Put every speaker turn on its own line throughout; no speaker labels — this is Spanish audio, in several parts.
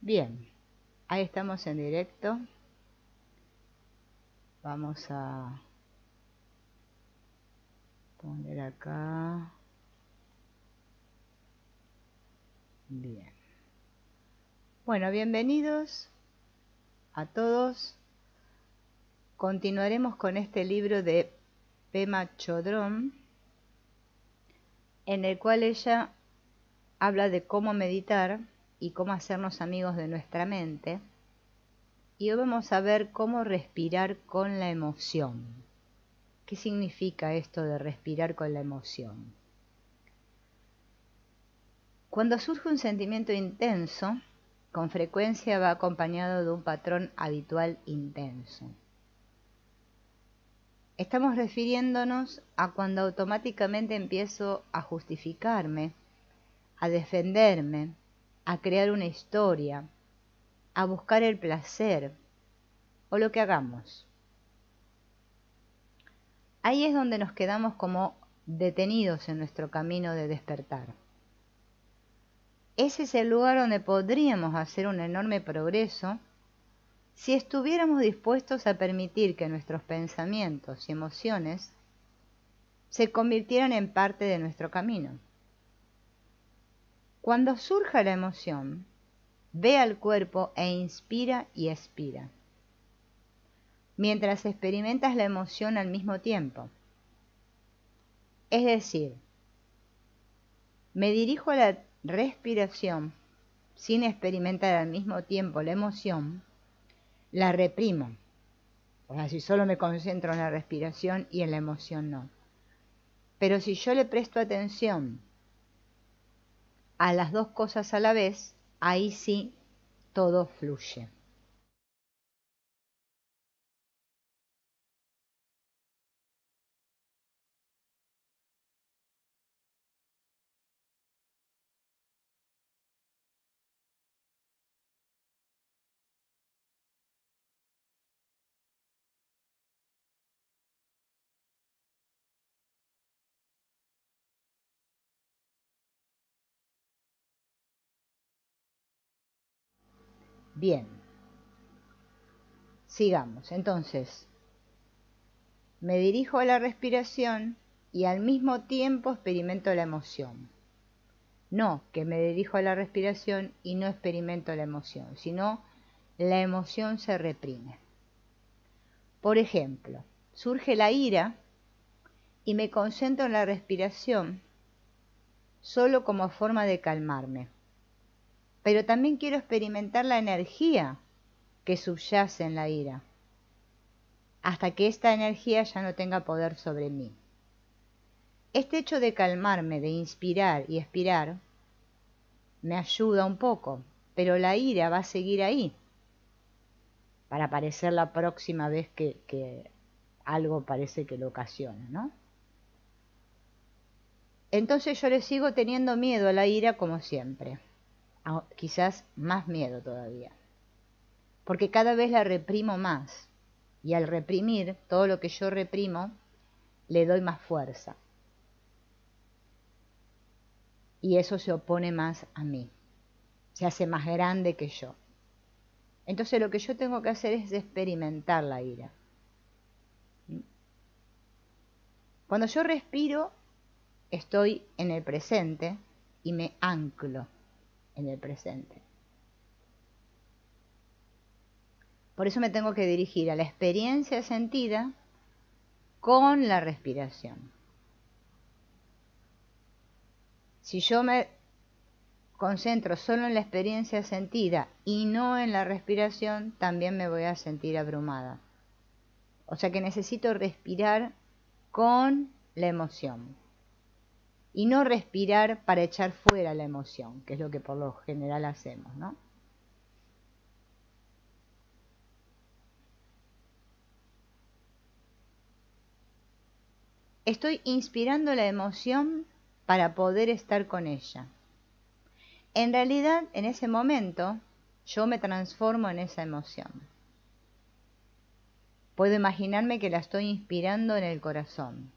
Bien, ahí estamos en directo. Vamos a poner acá. Bien. Bueno, bienvenidos a todos. Continuaremos con este libro de Pema Chodron, en el cual ella habla de cómo meditar y cómo hacernos amigos de nuestra mente. Y hoy vamos a ver cómo respirar con la emoción. ¿Qué significa esto de respirar con la emoción? Cuando surge un sentimiento intenso, con frecuencia va acompañado de un patrón habitual intenso. Estamos refiriéndonos a cuando automáticamente empiezo a justificarme, a defenderme, a crear una historia, a buscar el placer o lo que hagamos. Ahí es donde nos quedamos como detenidos en nuestro camino de despertar. Ese es el lugar donde podríamos hacer un enorme progreso si estuviéramos dispuestos a permitir que nuestros pensamientos y emociones se convirtieran en parte de nuestro camino. Cuando surja la emoción, ve al cuerpo e inspira y expira, mientras experimentas la emoción al mismo tiempo. Es decir, me dirijo a la respiración sin experimentar al mismo tiempo la emoción, la reprimo. O sea, si solo me concentro en la respiración y en la emoción no. Pero si yo le presto atención a las dos cosas a la vez, ahí sí todo fluye. Bien, sigamos. Entonces, me dirijo a la respiración y al mismo tiempo experimento la emoción. No que me dirijo a la respiración y no experimento la emoción, sino la emoción se reprime. Por ejemplo, surge la ira y me concentro en la respiración solo como forma de calmarme. Pero también quiero experimentar la energía que subyace en la ira, hasta que esta energía ya no tenga poder sobre mí. Este hecho de calmarme, de inspirar y expirar, me ayuda un poco, pero la ira va a seguir ahí, para aparecer la próxima vez que algo parece que lo ocasiona, ¿no? Entonces yo le sigo teniendo miedo a la ira como siempre, quizás más miedo todavía, porque cada vez la reprimo más, y al reprimir todo lo que yo reprimo, le doy más fuerza, y eso se opone más a mí, se hace más grande que yo. Entonces lo que yo tengo que hacer es experimentar la ira. Cuando yo respiro, estoy en el presente y me anclo en el presente. Por eso me tengo que dirigir a la experiencia sentida con la respiración. Si yo me concentro solo en la experiencia sentida y no en la respiración, también me voy a sentir abrumada. O sea que necesito respirar con la emoción. Y no respirar para echar fuera la emoción, que es lo que por lo general hacemos, ¿no? Estoy inspirando la emoción para poder estar con ella. En realidad, en ese momento, yo me transformo en esa emoción. Puedo imaginarme que la estoy inspirando en el corazón.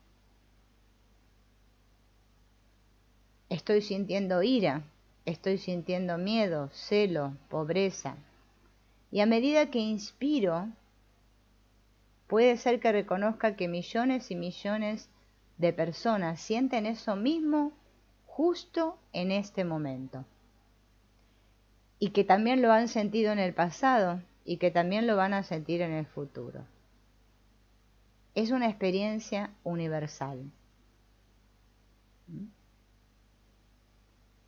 Estoy sintiendo ira, estoy sintiendo miedo, celo, pobreza. Y a medida que inspiro, puede ser que reconozca que millones y millones de personas sienten eso mismo justo en este momento. Y que también lo han sentido en el pasado y que también lo van a sentir en el futuro. Es una experiencia universal.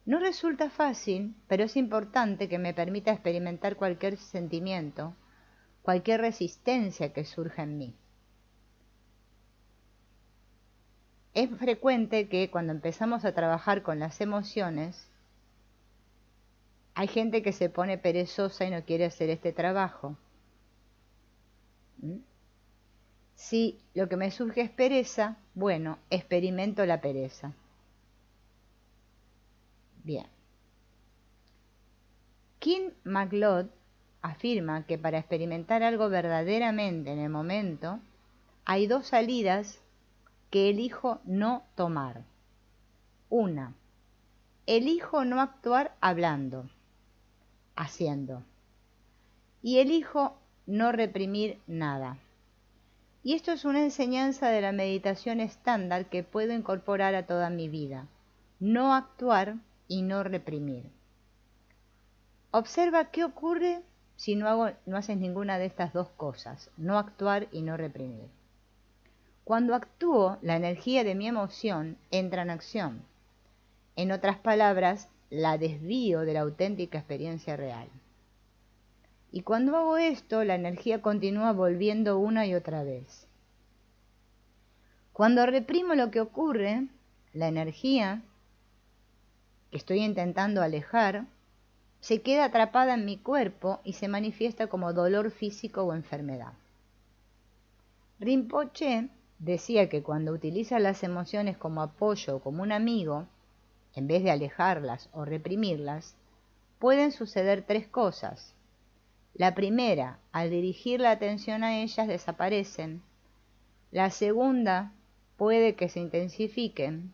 No resulta fácil, pero es importante que me permita experimentar cualquier sentimiento, cualquier resistencia que surja en mí. Es frecuente que cuando empezamos a trabajar con las emociones, hay gente que se pone perezosa y no quiere hacer este trabajo. Si lo que me surge es pereza, bueno, experimento la pereza. Bien. Kim McLeod afirma que para experimentar algo verdaderamente en el momento, hay dos salidas que elijo no tomar. Una, elijo no actuar hablando, haciendo. Y elijo no reprimir nada. Y esto es una enseñanza de la meditación estándar que puedo incorporar a toda mi vida. No actuar y no reprimir. Observa qué ocurre si no haces ninguna de estas dos cosas, no actuar y no reprimir. Cuando actúo, la energía de mi emoción entra en acción. En otras palabras, la desvío de la auténtica experiencia real. Y cuando hago esto, la energía continúa volviendo una y otra vez. Cuando reprimo lo que ocurre, la energía que estoy intentando alejar, se queda atrapada en mi cuerpo y se manifiesta como dolor físico o enfermedad. Rinpoche decía que cuando utilizas las emociones como apoyo o como un amigo, en vez de alejarlas o reprimirlas, pueden suceder tres cosas. La primera, al dirigir la atención a ellas, desaparecen. La segunda, puede que se intensifiquen.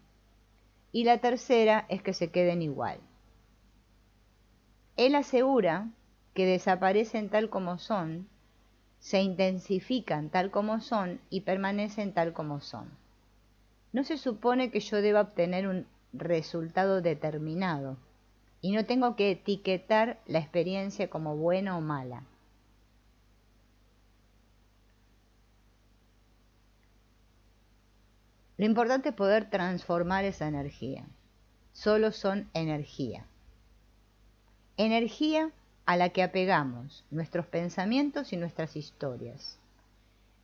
Y la tercera es que se queden igual. Él asegura que desaparecen tal como son, se intensifican tal como son y permanecen tal como son. No se supone que yo deba obtener un resultado determinado y no tengo que etiquetar la experiencia como buena o mala. Lo importante es poder transformar esa energía. Solo son energía. Energía a la que apegamos nuestros pensamientos y nuestras historias.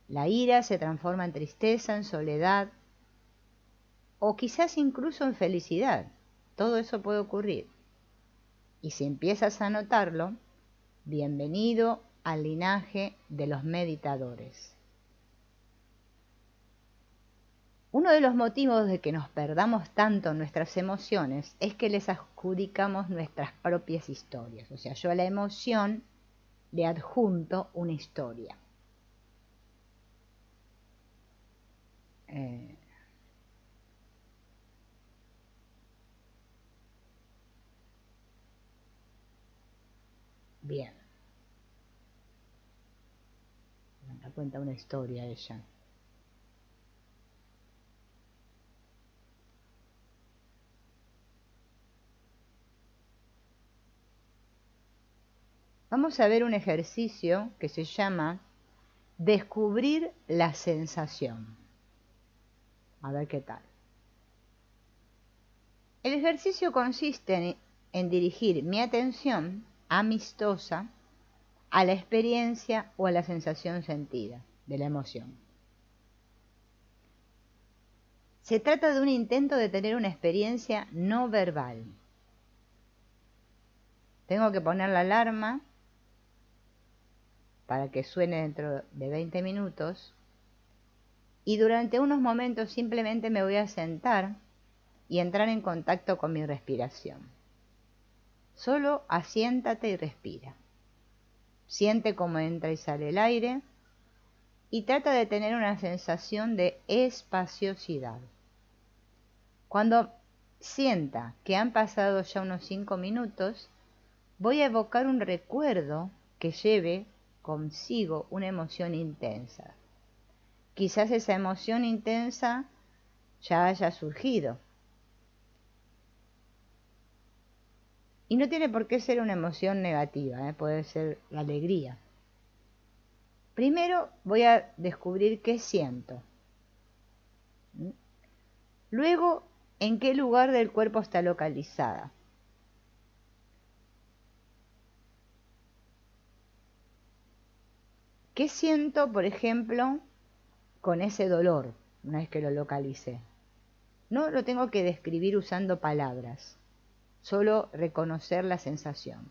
La ira se transforma en tristeza, en soledad o quizás incluso en felicidad. Todo eso puede ocurrir. Y si empiezas a notarlo, bienvenido al linaje de los meditadores. Uno de los motivos de que nos perdamos tanto nuestras emociones es que les adjudicamos nuestras propias historias. O sea, yo a la emoción le adjunto una historia. Bien. Me cuenta una historia ella. Vamos a ver un ejercicio que se llama descubrir la sensación. A ver qué tal. El ejercicio consiste en dirigir mi atención amistosa a la experiencia o a la sensación sentida de la emoción. Se trata de un intento de tener una experiencia no verbal. Tengo que poner la alarma para que suene dentro de 20 minutos y durante unos momentos simplemente me voy a sentar y entrar en contacto con mi respiración. Solo asiéntate y respira. Siente cómo entra y sale el aire y trata de tener una sensación de espaciosidad. Cuando sienta que han pasado ya unos 5 minutos, voy a evocar un recuerdo que lleve consigo una emoción intensa. Quizás esa emoción intensa ya haya surgido. Y no tiene por qué ser una emoción negativa, puede ser la alegría. Primero voy a descubrir qué siento. Luego, en qué lugar del cuerpo está localizada. ¿Qué siento, por ejemplo, con ese dolor, una vez que lo localicé? No lo tengo que describir usando palabras, solo reconocer la sensación.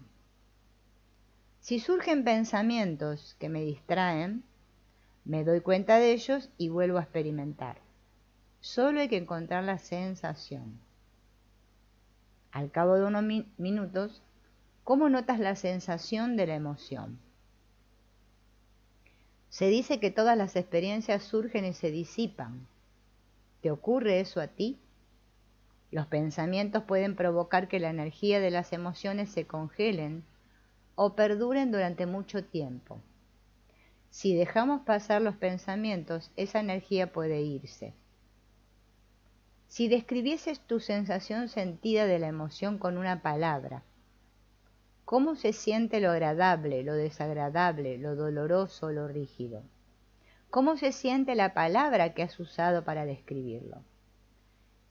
Si surgen pensamientos que me distraen, me doy cuenta de ellos y vuelvo a experimentar. Solo hay que encontrar la sensación. Al cabo de unos minutos, ¿cómo notas la sensación de la emoción? Se dice que todas las experiencias surgen y se disipan. ¿Te ocurre eso a ti? Los pensamientos pueden provocar que la energía de las emociones se congelen o perduren durante mucho tiempo. Si dejamos pasar los pensamientos, esa energía puede irse. Si describieses tu sensación sentida de la emoción con una palabra, ¿cómo se siente lo agradable, lo desagradable, lo doloroso, lo rígido? ¿Cómo se siente la palabra que has usado para describirlo?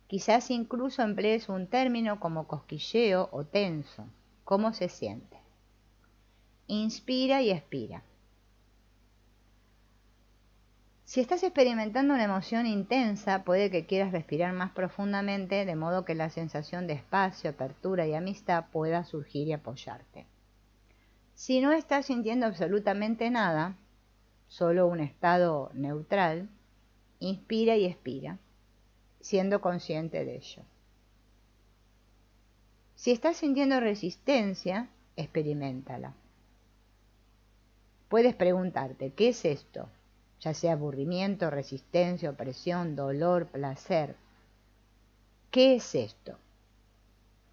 Quizás incluso emplees un término como cosquilleo o tenso. ¿Cómo se siente? Inspira y expira. Si estás experimentando una emoción intensa, puede que quieras respirar más profundamente, de modo que la sensación de espacio, apertura y amistad pueda surgir y apoyarte. Si no estás sintiendo absolutamente nada, solo un estado neutral, inspira y expira, siendo consciente de ello. Si estás sintiendo resistencia, experiméntala. Puedes preguntarte, ¿qué es esto? Ya sea aburrimiento, resistencia, opresión, dolor, placer. ¿Qué es esto?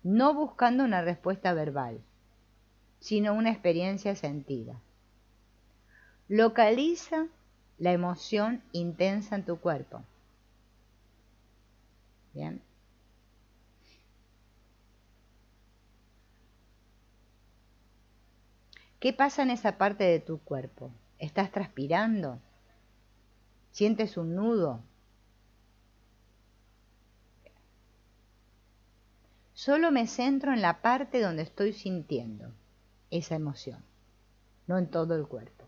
No buscando una respuesta verbal, sino una experiencia sentida. Localiza la emoción intensa en tu cuerpo. Bien. ¿Qué pasa en esa parte de tu cuerpo? ¿Estás transpirando? ¿Sientes un nudo? Solo me centro en la parte donde estoy sintiendo esa emoción, no en todo el cuerpo.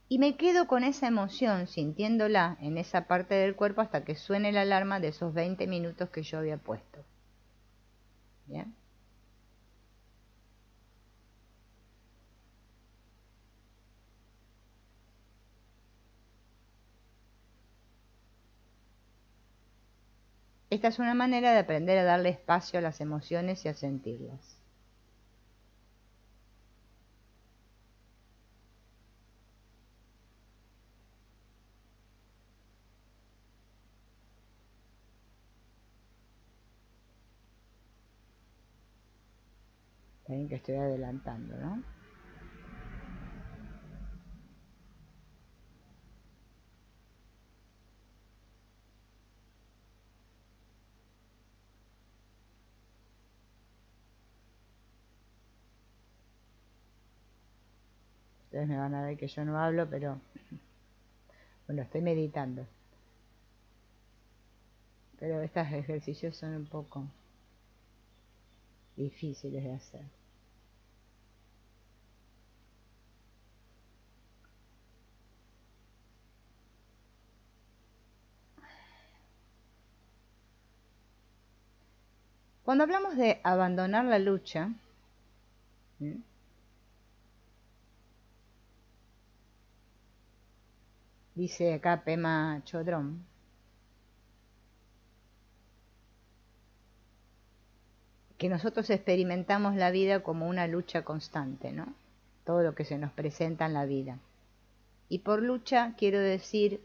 Y me quedo con esa emoción, sintiéndola en esa parte del cuerpo hasta que suene la alarma de esos 20 minutos que yo había puesto. ¿Bien? Esta es una manera de aprender a darle espacio a las emociones y a sentirlas. Ven que estoy adelantando, ¿no? Ustedes me van a ver que yo no hablo, pero bueno, estoy meditando. Pero estos ejercicios son un poco difíciles de hacer. Cuando hablamos de abandonar la lucha, dice acá Pema Chodron, que nosotros experimentamos la vida como una lucha constante, ¿no? Todo lo que se nos presenta en la vida. Y por lucha quiero decir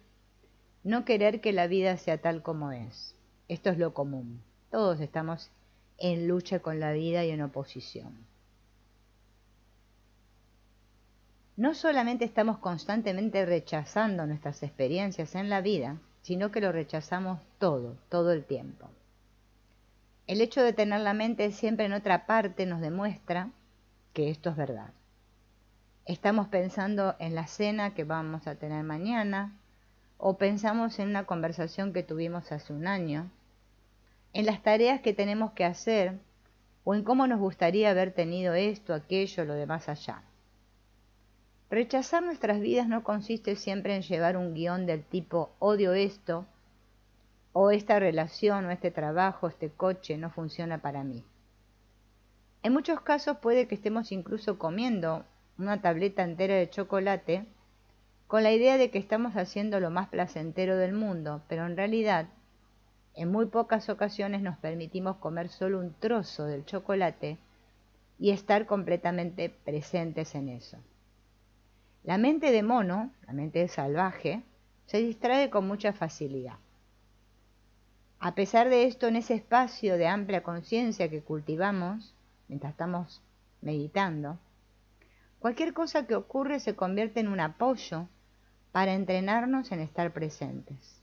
no querer que la vida sea tal como es. Esto es lo común. Todos estamos en lucha con la vida y en oposición. No solamente estamos constantemente rechazando nuestras experiencias en la vida, sino que lo rechazamos todo el tiempo. El hecho de tener la mente siempre en otra parte nos demuestra que esto es verdad. Estamos pensando en la cena que vamos a tener mañana, o pensamos en una conversación que tuvimos hace un año, en las tareas que tenemos que hacer, o en cómo nos gustaría haber tenido esto, aquello, lo demás allá. Rechazar nuestras vidas no consiste siempre en llevar un guión del tipo odio esto, o esta relación, o este trabajo, este coche no funciona para mí. En muchos casos puede que estemos incluso comiendo una tableta entera de chocolate con la idea de que estamos haciendo lo más placentero del mundo, pero en realidad, en muy pocas ocasiones nos permitimos comer solo un trozo del chocolate y estar completamente presentes en eso. La mente de mono, la mente salvaje, se distrae con mucha facilidad. A pesar de esto, en ese espacio de amplia conciencia que cultivamos mientras estamos meditando, cualquier cosa que ocurre se convierte en un apoyo para entrenarnos en estar presentes,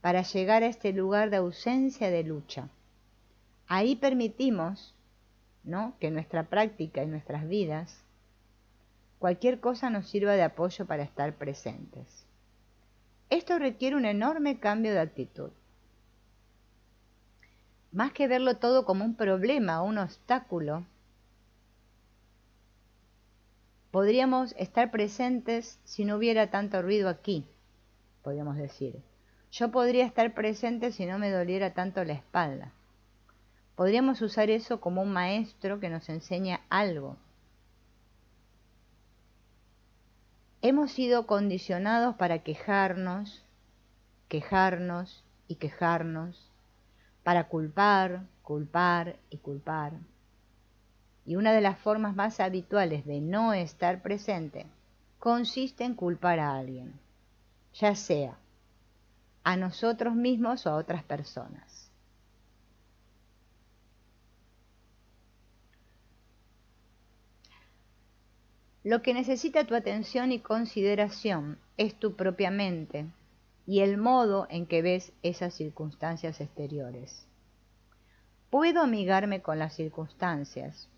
para llegar a este lugar de ausencia de lucha. Ahí permitimos, ¿no?, que nuestra práctica y nuestras vidas, cualquier cosa nos sirva de apoyo para estar presentes. Esto requiere un enorme cambio de actitud. Más que verlo todo como un problema o un obstáculo, podríamos estar presentes si no hubiera tanto ruido aquí, podríamos decir. Yo podría estar presente si no me doliera tanto la espalda. Podríamos usar eso como un maestro que nos enseña algo. Hemos sido condicionados para quejarnos y quejarnos, para culpar y culpar. Y una de las formas más habituales de no estar presente consiste en culpar a alguien, ya sea a nosotros mismos o a otras personas. Lo que necesita tu atención y consideración es tu propia mente y el modo en que ves esas circunstancias exteriores. Puedo amigarme con las circunstancias,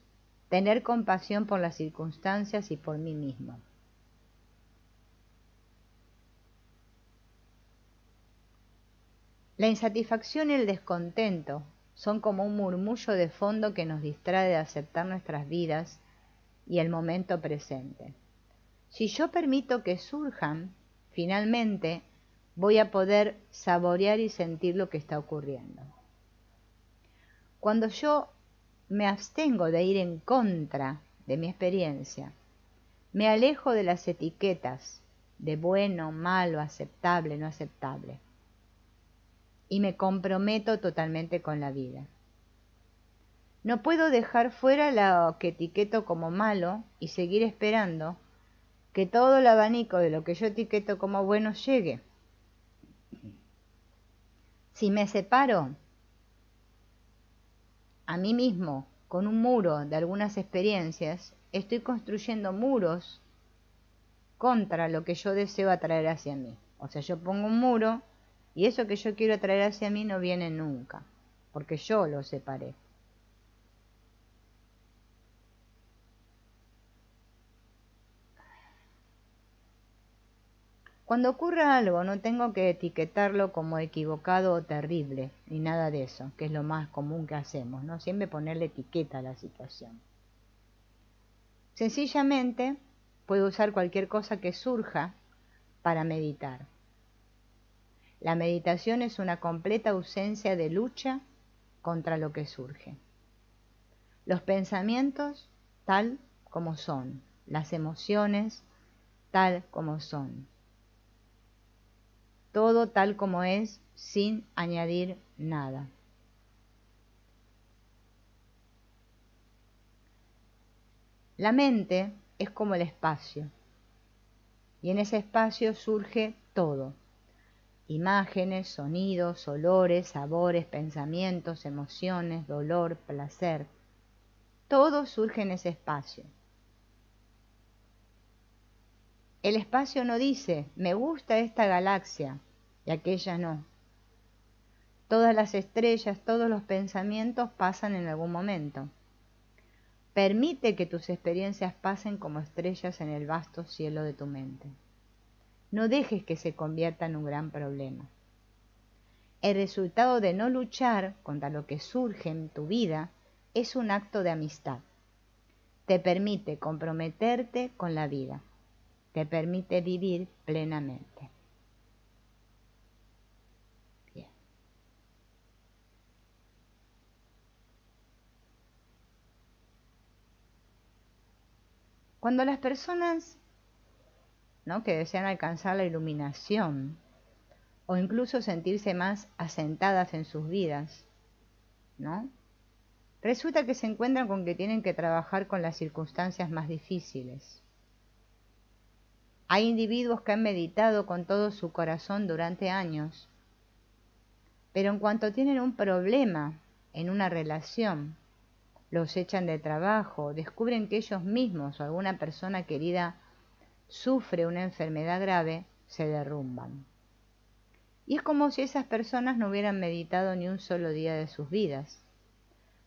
tener compasión por las circunstancias y por mí mismo. La insatisfacción y el descontento son como un murmullo de fondo que nos distrae de aceptar nuestras vidas y el momento presente. Si yo permito que surjan, finalmente voy a poder saborear y sentir lo que está ocurriendo. Cuando yo me abstengo de ir en contra de mi experiencia, me alejo de las etiquetas de bueno, malo, aceptable, no aceptable, y me comprometo totalmente con la vida. No puedo dejar fuera lo que etiqueto como malo y seguir esperando que todo el abanico de lo que yo etiqueto como bueno llegue. Si me separo a mí mismo con un muro de algunas experiencias, estoy construyendo muros contra lo que yo deseo atraer hacia mí. O sea, yo pongo un muro y eso que yo quiero atraer hacia mí no viene nunca, porque yo lo separé. Cuando ocurra algo, no tengo que etiquetarlo como equivocado o terrible, ni nada de eso, que es lo más común que hacemos, ¿no? Siempre ponerle etiqueta a la situación. Sencillamente, puedo usar cualquier cosa que surja para meditar. La meditación es una completa ausencia de lucha contra lo que surge. Los pensamientos tal como son, las emociones tal como son. Todo tal como es, sin añadir nada. La mente es como el espacio, y en ese espacio surge todo. Imágenes, sonidos, olores, sabores, pensamientos, emociones, dolor, placer. Todo surge en ese espacio. El espacio no dice, me gusta esta galaxia y aquella no. Todas las estrellas, todos los pensamientos pasan en algún momento. Permite que tus experiencias pasen como estrellas en el vasto cielo de tu mente. No dejes que se convierta en un gran problema. El resultado de no luchar contra lo que surge en tu vida es un acto de amistad. Te permite comprometerte con la vida. Te permite vivir plenamente. Bien. Cuando las personas, ¿no?, que desean alcanzar la iluminación o incluso sentirse más asentadas en sus vidas, ¿no?, resulta que se encuentran con que tienen que trabajar con las circunstancias más difíciles. Hay individuos que han meditado con todo su corazón durante años, pero en cuanto tienen un problema en una relación, los echan de trabajo, descubren que ellos mismos o alguna persona querida sufre una enfermedad grave, se derrumban. Y es como si esas personas no hubieran meditado ni un solo día de sus vidas.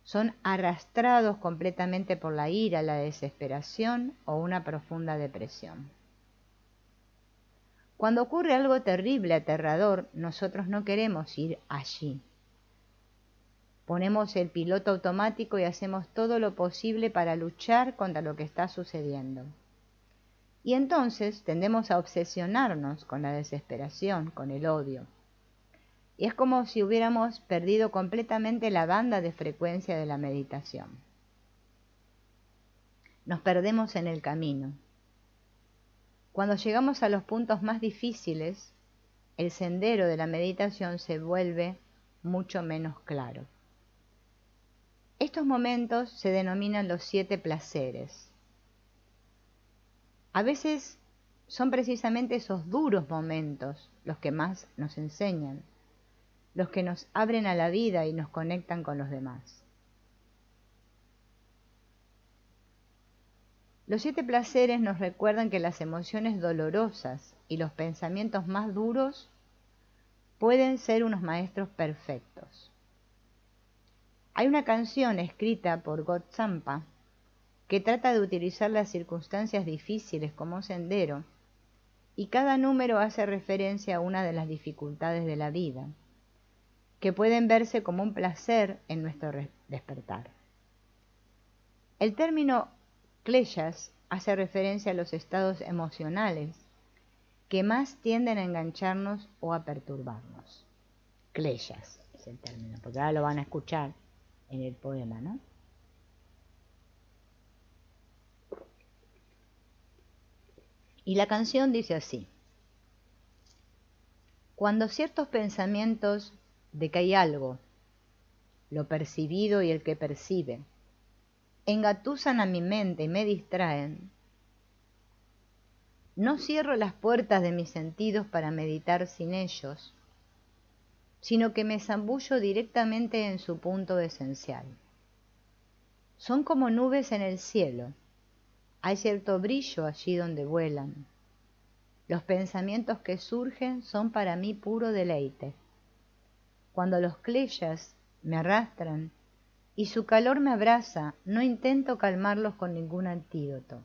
Son arrastrados completamente por la ira, la desesperación o una profunda depresión. Cuando ocurre algo terrible, aterrador, nosotros no queremos ir allí. Ponemos el piloto automático y hacemos todo lo posible para luchar contra lo que está sucediendo. Y entonces tendemos a obsesionarnos con la desesperación, con el odio. Y es como si hubiéramos perdido completamente la banda de frecuencia de la meditación. Nos perdemos en el camino. Cuando llegamos a los puntos más difíciles, el sendero de la meditación se vuelve mucho menos claro. Estos momentos se denominan los 7 placeres. A veces son precisamente esos duros momentos los que más nos enseñan, los que nos abren a la vida y nos conectan con los demás. Los 7 placeres nos recuerdan que las emociones dolorosas y los pensamientos más duros pueden ser unos maestros perfectos. Hay una canción escrita por Godzampa que trata de utilizar las circunstancias difíciles como sendero, y cada número hace referencia a una de las dificultades de la vida, que pueden verse como un placer en nuestro despertar. El término kleshas hace referencia a los estados emocionales que más tienden a engancharnos o a perturbarnos. Kleshas es el término, porque ahora lo van a escuchar en el poema, ¿no? Y la canción dice así: cuando ciertos pensamientos de que hay algo, lo percibido y el que percibe, engatusan a mi mente y me distraen, no cierro las puertas de mis sentidos para meditar sin ellos, sino que me zambullo directamente en su punto esencial. Son como nubes en el cielo, hay cierto brillo allí donde vuelan. Los pensamientos que surgen son para mí puro deleite. Cuando los kleshas me arrastran y su calor me abraza, no intento calmarlos con ningún antídoto.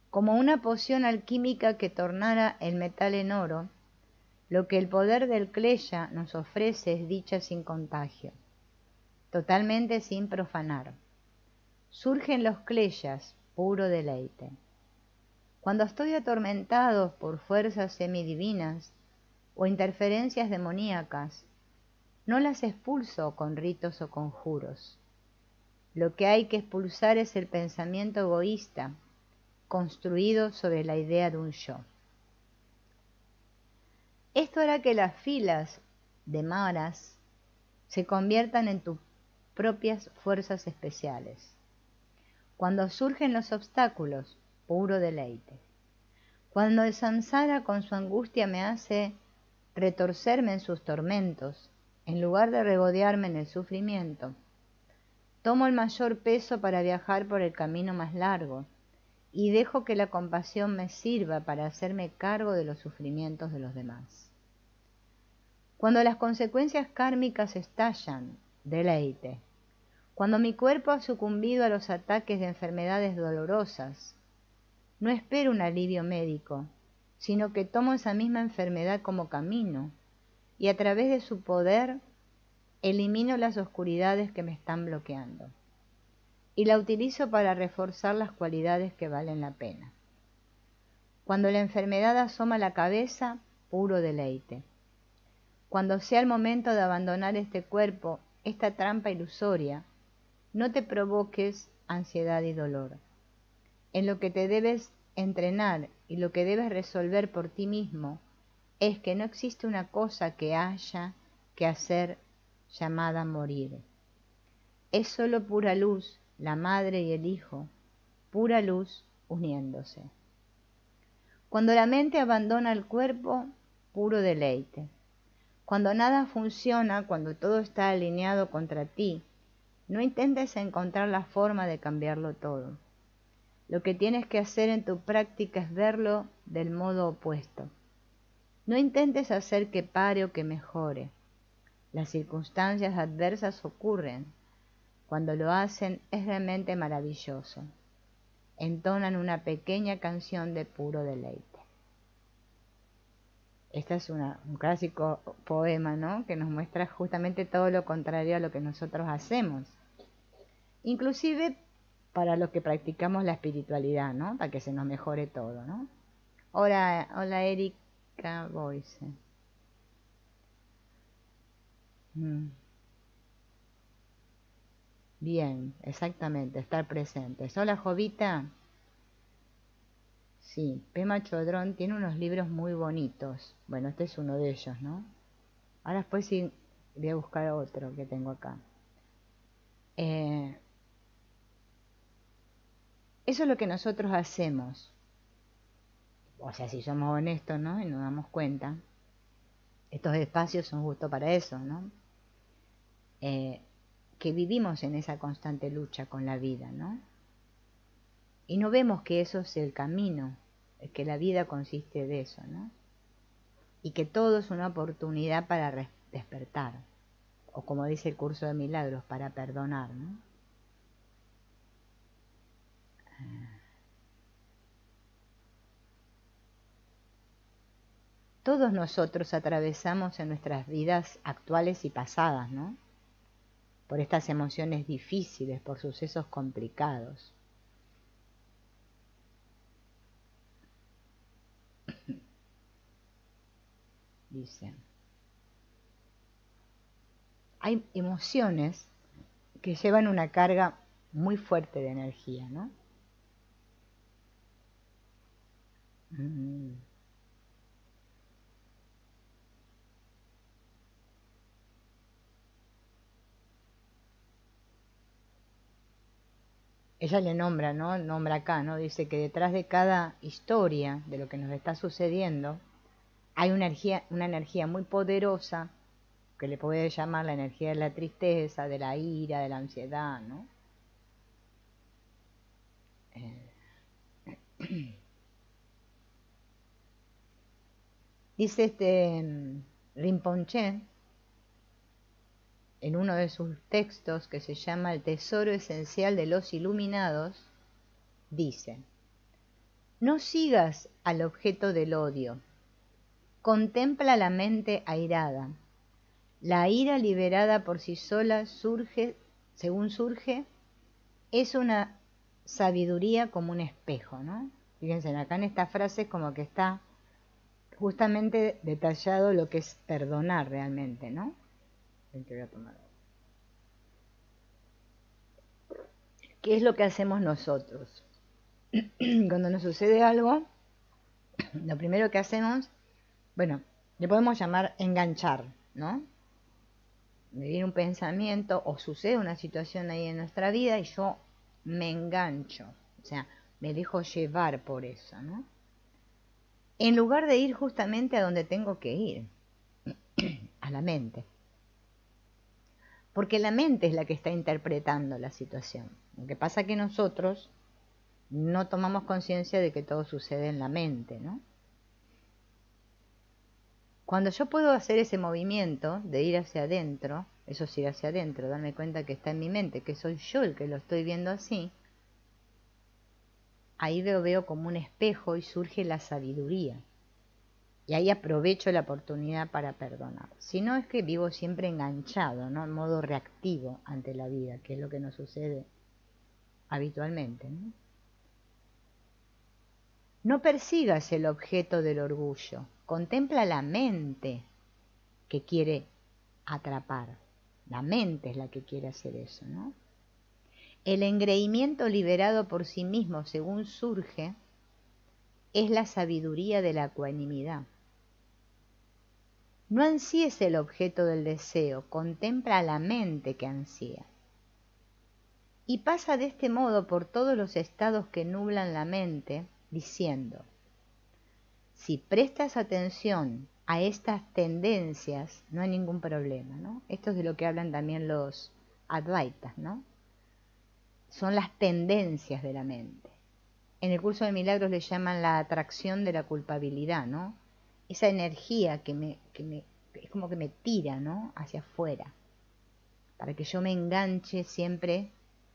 Como una poción alquímica que tornara el metal en oro, lo que el poder del klesha nos ofrece es dicha sin contagio, totalmente sin profanar. Surgen los kleshas, puro deleite. Cuando estoy atormentado por fuerzas semidivinas o interferencias demoníacas, no las expulso con ritos o conjuros. Lo que hay que expulsar es el pensamiento egoísta, construido sobre la idea de un yo. Esto hará que las filas de maras se conviertan en tus propias fuerzas especiales. Cuando surgen los obstáculos, puro deleite. Cuando el samsara con su angustia me hace retorcerme en sus tormentos, en lugar de regodearme en el sufrimiento. Tomo el mayor peso para viajar por el camino más largo y dejo que la compasión me sirva para hacerme cargo de los sufrimientos de los demás. Cuando las consecuencias kármicas estallan, deleite. Cuando mi cuerpo ha sucumbido a los ataques de enfermedades dolorosas, no espero un alivio médico, sino que tomo esa misma enfermedad como camino y a través de su poder elimino las oscuridades que me están bloqueando y la utilizo para reforzar las cualidades que valen la pena. Cuando la enfermedad asoma la cabeza, puro deleite. Cuando sea el momento de abandonar este cuerpo, esta trampa ilusoria, no te provoques ansiedad y dolor. En lo que te debes entrenar y lo que debes resolver por ti mismo es que no existe una cosa que haya que hacer llamada morir. Es solo pura luz, la madre y el hijo, pura luz uniéndose. Cuando la mente abandona el cuerpo, puro deleite. Cuando nada funciona, cuando todo está alineado contra ti, no intentes encontrar la forma de cambiarlo todo. Lo que tienes que hacer en tu práctica es verlo del modo opuesto. No intentes hacer que pare o que mejore. Las circunstancias adversas ocurren. Cuando lo hacen es realmente maravilloso. Entonan una pequeña canción de puro deleite. Este es un clásico poema, ¿no?, que nos muestra justamente todo lo contrario a lo que nosotros hacemos. Inclusive para los que practicamos la espiritualidad, ¿no?, para que se nos mejore todo, ¿no? Hola Erika Boyce. Bien, exactamente, estar presentes. Hola Jovita. Sí, Pema Chodrón tiene unos libros muy bonitos. Bueno, este es uno de ellos, ¿no? Ahora después sí voy a buscar otro que tengo acá. Eso es lo que nosotros hacemos. O sea, si somos honestos, ¿no?, y nos damos cuenta, estos espacios son justo para eso, ¿no? Que vivimos en esa constante lucha con la vida, ¿no? Y no vemos que eso es el camino, que la vida consiste de eso, ¿no? Y que todo es una oportunidad para despertar, o como dice el curso de milagros, para perdonar, ¿no? Todos nosotros atravesamos en nuestras vidas actuales y pasadas, ¿no?, por estas emociones difíciles, por sucesos complicados. Dice, hay emociones que llevan una carga muy fuerte de energía, ¿no? Ella le nombra, ¿no? Nombra acá, ¿no? Dice que detrás de cada historia de lo que nos está sucediendo hay una energía muy poderosa que le puede llamar la energía de la tristeza, de la ira, de la ansiedad, ¿no? Dice Rinpoche, en uno de sus textos que se llama El tesoro esencial de los iluminados, dice: no sigas al objeto del odio, contempla la mente airada. La ira liberada por sí sola según surge, es una sabiduría como un espejo, ¿no? Fíjense, acá en esta frase como que está justamente detallado lo que es perdonar realmente, ¿no? ¿Qué es lo que hacemos nosotros? Cuando nos sucede algo, lo primero que hacemos, bueno, le podemos llamar enganchar, ¿no? Me viene un pensamiento o sucede una situación ahí en nuestra vida y yo me engancho, o sea, me dejo llevar por eso, ¿no? En lugar de ir justamente a donde tengo que ir. a la mente. Porque la mente es la que está interpretando la situación. Lo que pasa es que nosotros no tomamos conciencia de que todo sucede en la mente, ¿no? Cuando yo puedo hacer ese movimiento de ir hacia adentro, eso es ir hacia adentro, darme cuenta que está en mi mente, que soy yo el que lo estoy viendo así, ahí lo veo como un espejo y surge la sabiduría. Y ahí aprovecho la oportunidad para perdonar. Si no, es que vivo siempre enganchado, ¿no? En modo reactivo ante la vida, que es lo que nos sucede habitualmente, ¿no? No persigas el objeto del orgullo, contempla la mente que quiere atrapar. La mente es la que quiere hacer eso, ¿no? El engreimiento liberado por sí mismo según surge es la sabiduría de la ecuanimidad. No ansíes el objeto del deseo, contempla la mente que ansía. Y pasa de este modo por todos los estados que nublan la mente, diciendo, si prestas atención a estas tendencias, no hay ningún problema, ¿no? Esto es de lo que hablan también los Advaitas, ¿no? Son las tendencias de la mente. En el curso de milagros le llaman la atracción de la culpabilidad, ¿no? Esa energía que es como que me tira, ¿no? Hacia afuera, para que yo me enganche siempre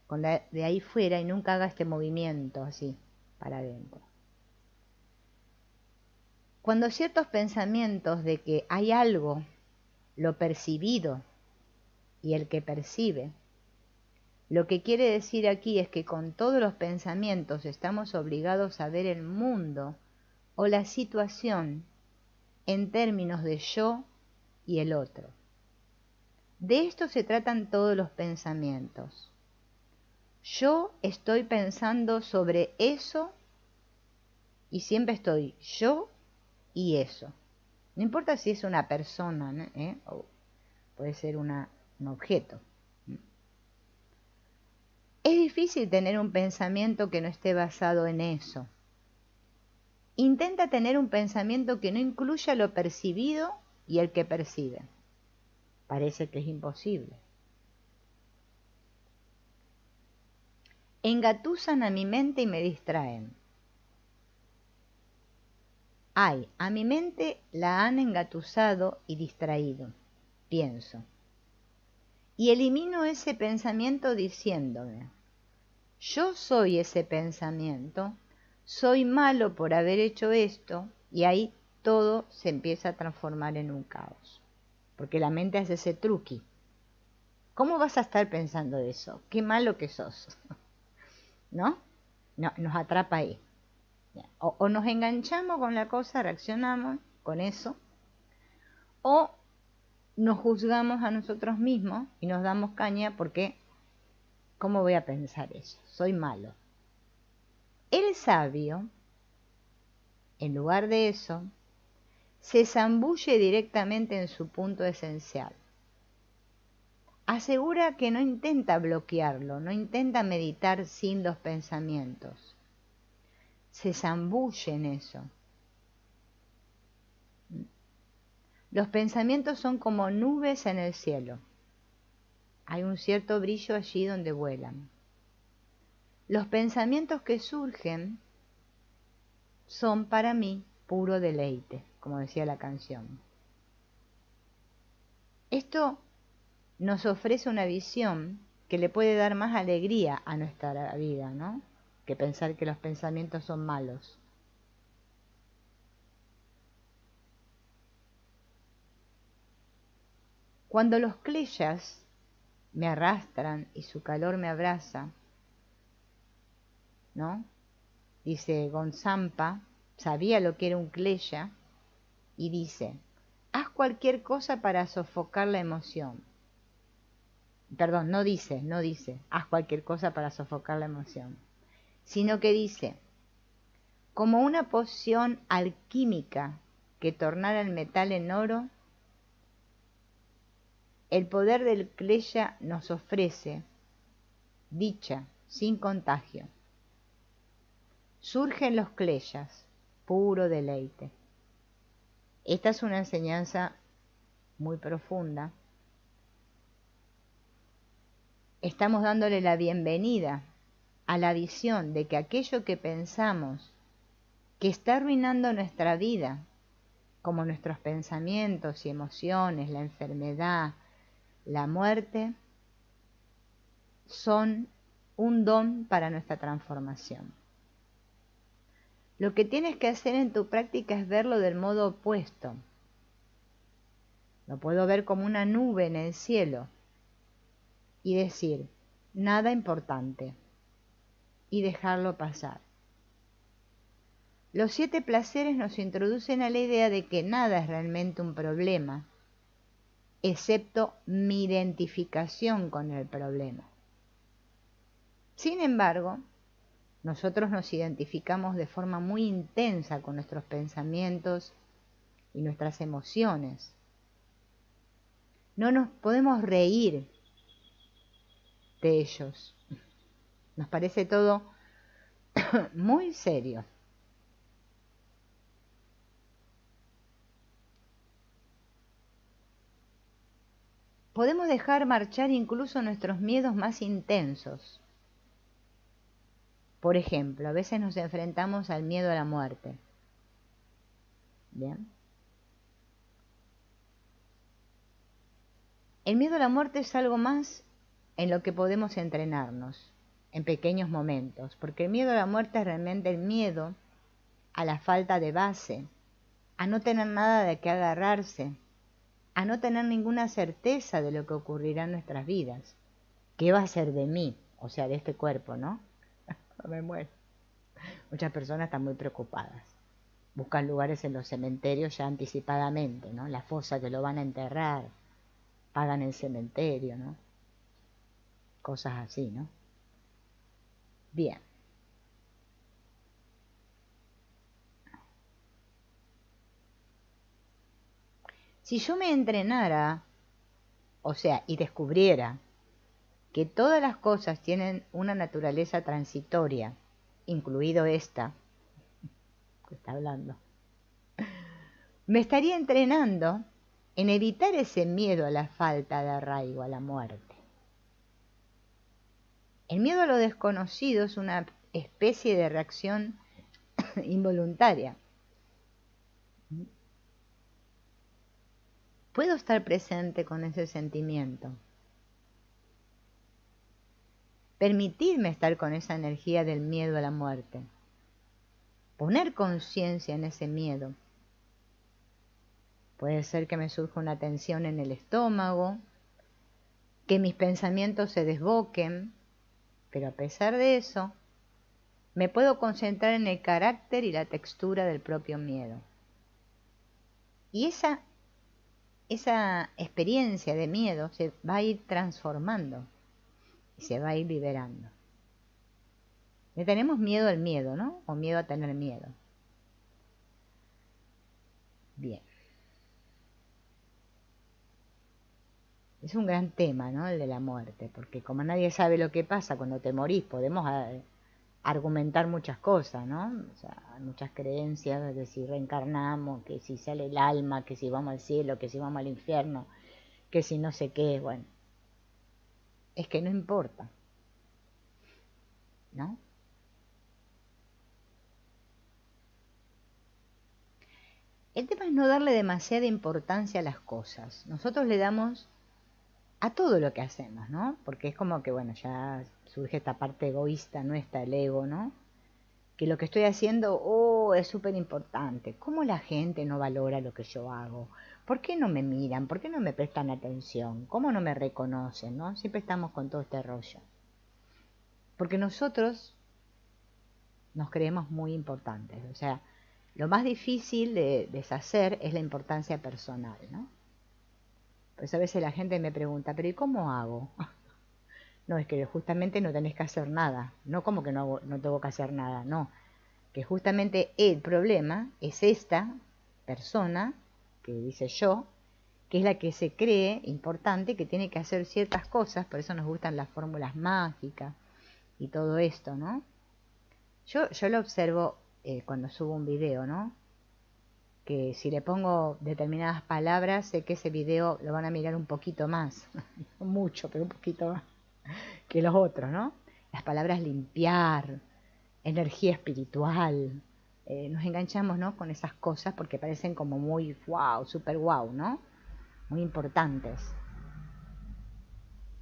con la de ahí fuera y nunca haga este movimiento así para adentro. Cuando ciertos pensamientos de que hay algo, lo percibido y el que percibe, lo que quiere decir aquí es que con todos los pensamientos estamos obligados a ver el mundo o la situación en términos de yo y el otro. De esto se tratan todos los pensamientos. Yo estoy pensando sobre eso y siempre estoy yo y eso. No importa si es una persona, ¿no? O puede ser un objeto. Es difícil tener un pensamiento que no esté basado en eso. Intenta tener un pensamiento que no incluya lo percibido y el que percibe. Parece que es imposible. Engatusan a mi mente y me distraen. Ay, a mi mente la han engatusado y distraído, pienso. Y elimino ese pensamiento diciéndome, yo soy ese pensamiento, soy malo por haber hecho esto, y ahí todo se empieza a transformar en un caos. Porque la mente hace ese truqui. ¿Cómo vas a estar pensando eso? Qué malo que sos. ¿No? No, nos atrapa ahí. O nos enganchamos con la cosa, reaccionamos con eso, o nos juzgamos a nosotros mismos y nos damos caña porque, ¿cómo voy a pensar eso? Soy malo. El sabio, en lugar de eso, se zambulle directamente en su punto esencial. Asegura que no intenta bloquearlo, no intenta meditar sin los pensamientos. Se zambulle en eso. Los pensamientos son como nubes en el cielo. Hay un cierto brillo allí donde vuelan. Los pensamientos que surgen son para mí puro deleite, como decía la canción. Esto nos ofrece una visión que le puede dar más alegría a nuestra vida, ¿no? Que pensar que los pensamientos son malos. Cuando los kleyas me arrastran y su calor me abraza, ¿no? Dice Gonzampa, sabía lo que era un kleya y dice, haz cualquier cosa para sofocar la emoción. Perdón, no dice, haz cualquier cosa para sofocar la emoción, sino que dice, como una poción alquímica que tornara el metal en oro, el poder del kleya nos ofrece dicha sin contagio. Surgen los kleyas, puro deleite. Esta es una enseñanza muy profunda, estamos dándole la bienvenida a la visión de que aquello que pensamos que está arruinando nuestra vida, como nuestros pensamientos y emociones, la enfermedad, la muerte, son un don para nuestra transformación. Lo que tienes que hacer en tu práctica es verlo del modo opuesto. Lo puedo ver como una nube en el cielo y decir, nada importante, y dejarlo pasar. Los 7 placeres nos introducen a la idea de que nada es realmente un problema, excepto mi identificación con el problema. Sin embargo, nosotros nos identificamos de forma muy intensa con nuestros pensamientos y nuestras emociones. No nos podemos reír de ellos. Nos parece todo muy serio. Podemos dejar marchar incluso nuestros miedos más intensos. Por ejemplo, a veces nos enfrentamos al miedo a la muerte. ¿Bien? El miedo a la muerte es algo más en lo que podemos entrenarnos, en pequeños momentos, porque el miedo a la muerte es realmente el miedo a la falta de base, a no tener nada de qué agarrarse, a no tener ninguna certeza de lo que ocurrirá en nuestras vidas. ¿Qué va a ser de mí? O sea, de este cuerpo, ¿no? Me muero. Muchas personas están muy preocupadas. Buscan lugares en los cementerios ya anticipadamente, ¿no? La fosa que lo van a enterrar, pagan el cementerio, ¿no? Cosas así, ¿no? Bien. Si yo me entrenara, o sea, y descubriera que todas las cosas tienen una naturaleza transitoria, incluido esta que está hablando, me estaría entrenando en evitar ese miedo a la falta de arraigo, a la muerte. El miedo a lo desconocido es una especie de reacción involuntaria. Puedo estar presente con ese sentimiento. Permitirme estar con esa energía del miedo a la muerte. Poner conciencia en ese miedo. Puede ser que me surja una tensión en el estómago, que mis pensamientos se desboquen, pero a pesar de eso, me puedo concentrar en el carácter y la textura del propio miedo. Y esa experiencia de miedo se va a ir transformando y se va a ir liberando. Le tenemos miedo al miedo, ¿no? O miedo a tener miedo. Bien. Es un gran tema, ¿no? El de la muerte, porque como nadie sabe lo que pasa cuando te morís, podemos argumentar muchas cosas, ¿no? O sea, hay muchas creencias de si reencarnamos, que si sale el alma, que si vamos al cielo, que si vamos al infierno, que si no sé qué, bueno. Es que no importa, ¿no? El tema es no darle demasiada importancia a las cosas. Nosotros le damos a todo lo que hacemos, ¿no? Porque es como que, bueno, ya surge esta parte egoísta nuestra, el ego, ¿no? Que lo que estoy haciendo, es súper importante. ¿Cómo la gente no valora lo que yo hago? ¿Por qué no me miran? ¿Por qué no me prestan atención? ¿Cómo no me reconocen, no? Siempre estamos con todo este rollo. Porque nosotros nos creemos muy importantes. O sea, lo más difícil de deshacer es la importancia personal, ¿no? Por eso a veces la gente me pregunta, ¿pero y cómo hago? No, es que justamente no tenés que hacer nada. No como que no tengo que hacer nada, no. Que justamente el problema es esta persona, que dice yo, que es la que se cree importante, que tiene que hacer ciertas cosas, por eso nos gustan las fórmulas mágicas y todo esto, ¿no? Yo lo observo cuando subo un video, ¿no? que si le pongo determinadas palabras, sé que ese video lo van a mirar un poquito más, no mucho, pero un poquito más que los otros, ¿no? Las palabras limpiar, energía espiritual, nos enganchamos, ¿no?, con esas cosas porque parecen como muy wow, super wow, ¿no? Muy importantes.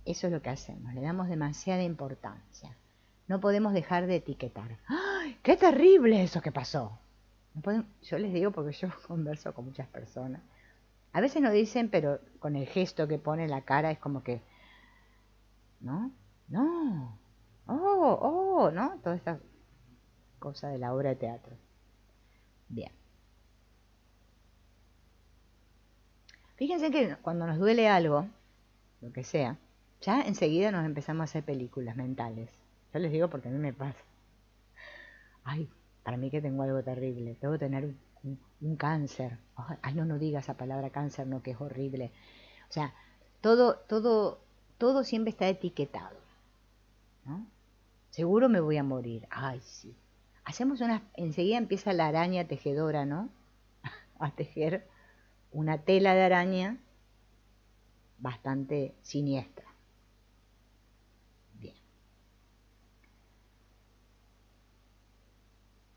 Eso es lo que hacemos, le damos demasiada importancia. No podemos dejar de etiquetar. ¡Ay, qué terrible eso que pasó! No podemos, yo les digo porque yo converso con muchas personas. A veces no dicen, pero con el gesto que pone la cara es como que, ¿no? No, oh, ¿no? Toda esta cosa de la obra de teatro. Bien. Fíjense que cuando nos duele algo, lo que sea, ya enseguida nos empezamos a hacer películas mentales. Yo les digo porque a mí me pasa. Ay, para mí que tengo algo terrible, debo tener un cáncer. Ay, no diga esa palabra cáncer, no, que es horrible. O sea, todo siempre está etiquetado, ¿no? Seguro me voy a morir. Ay, sí. Enseguida empieza la araña tejedora, ¿no? A tejer una tela de araña bastante siniestra. Bien.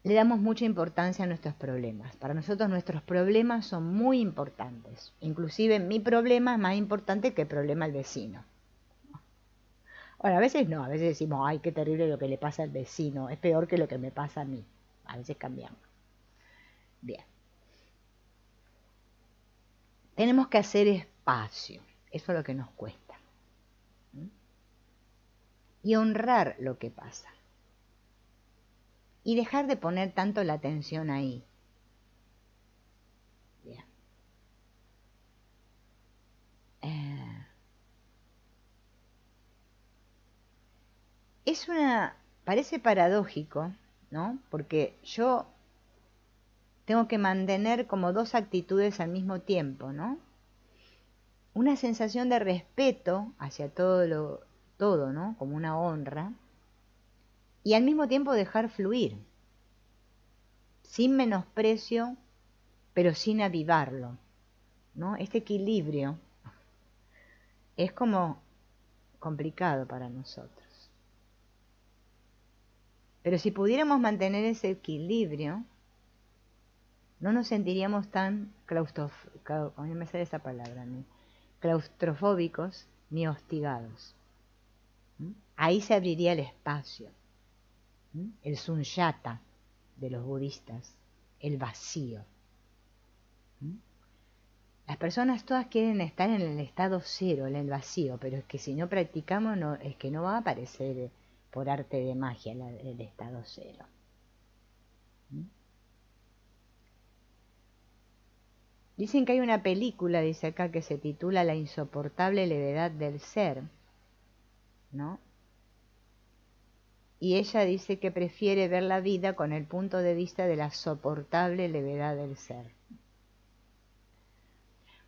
Le damos mucha importancia a nuestros problemas. Para nosotros nuestros problemas son muy importantes. Inclusive mi problema es más importante que el problema del vecino. Ahora, a veces no, a veces decimos, ay, qué terrible lo que le pasa al vecino, es peor que lo que me pasa a mí. A veces cambiamos. Bien. Tenemos que hacer espacio, eso es lo que nos cuesta. Y honrar lo que pasa. Y dejar de poner tanto la atención ahí. Bien. Parece paradójico, ¿no? Porque yo tengo que mantener como dos actitudes al mismo tiempo, ¿no? Una sensación de respeto hacia todo, ¿no? Como una honra. Y al mismo tiempo dejar fluir. Sin menosprecio, pero sin avivarlo, ¿no? Este equilibrio es como complicado para nosotros. Pero si pudiéramos mantener ese equilibrio, no nos sentiríamos tan claustrofóbicos ni hostigados. Ahí se abriría el espacio, el sunyata de los budistas, el vacío. Las personas todas quieren estar en el estado cero, en el vacío, pero es que si no practicamos, es que no va a aparecer por arte de magia el estado cero. Dicen que hay una película, dice acá, que se titula La insoportable levedad del ser, ¿no? Y ella dice que prefiere ver la vida con el punto de vista de la soportable levedad del ser.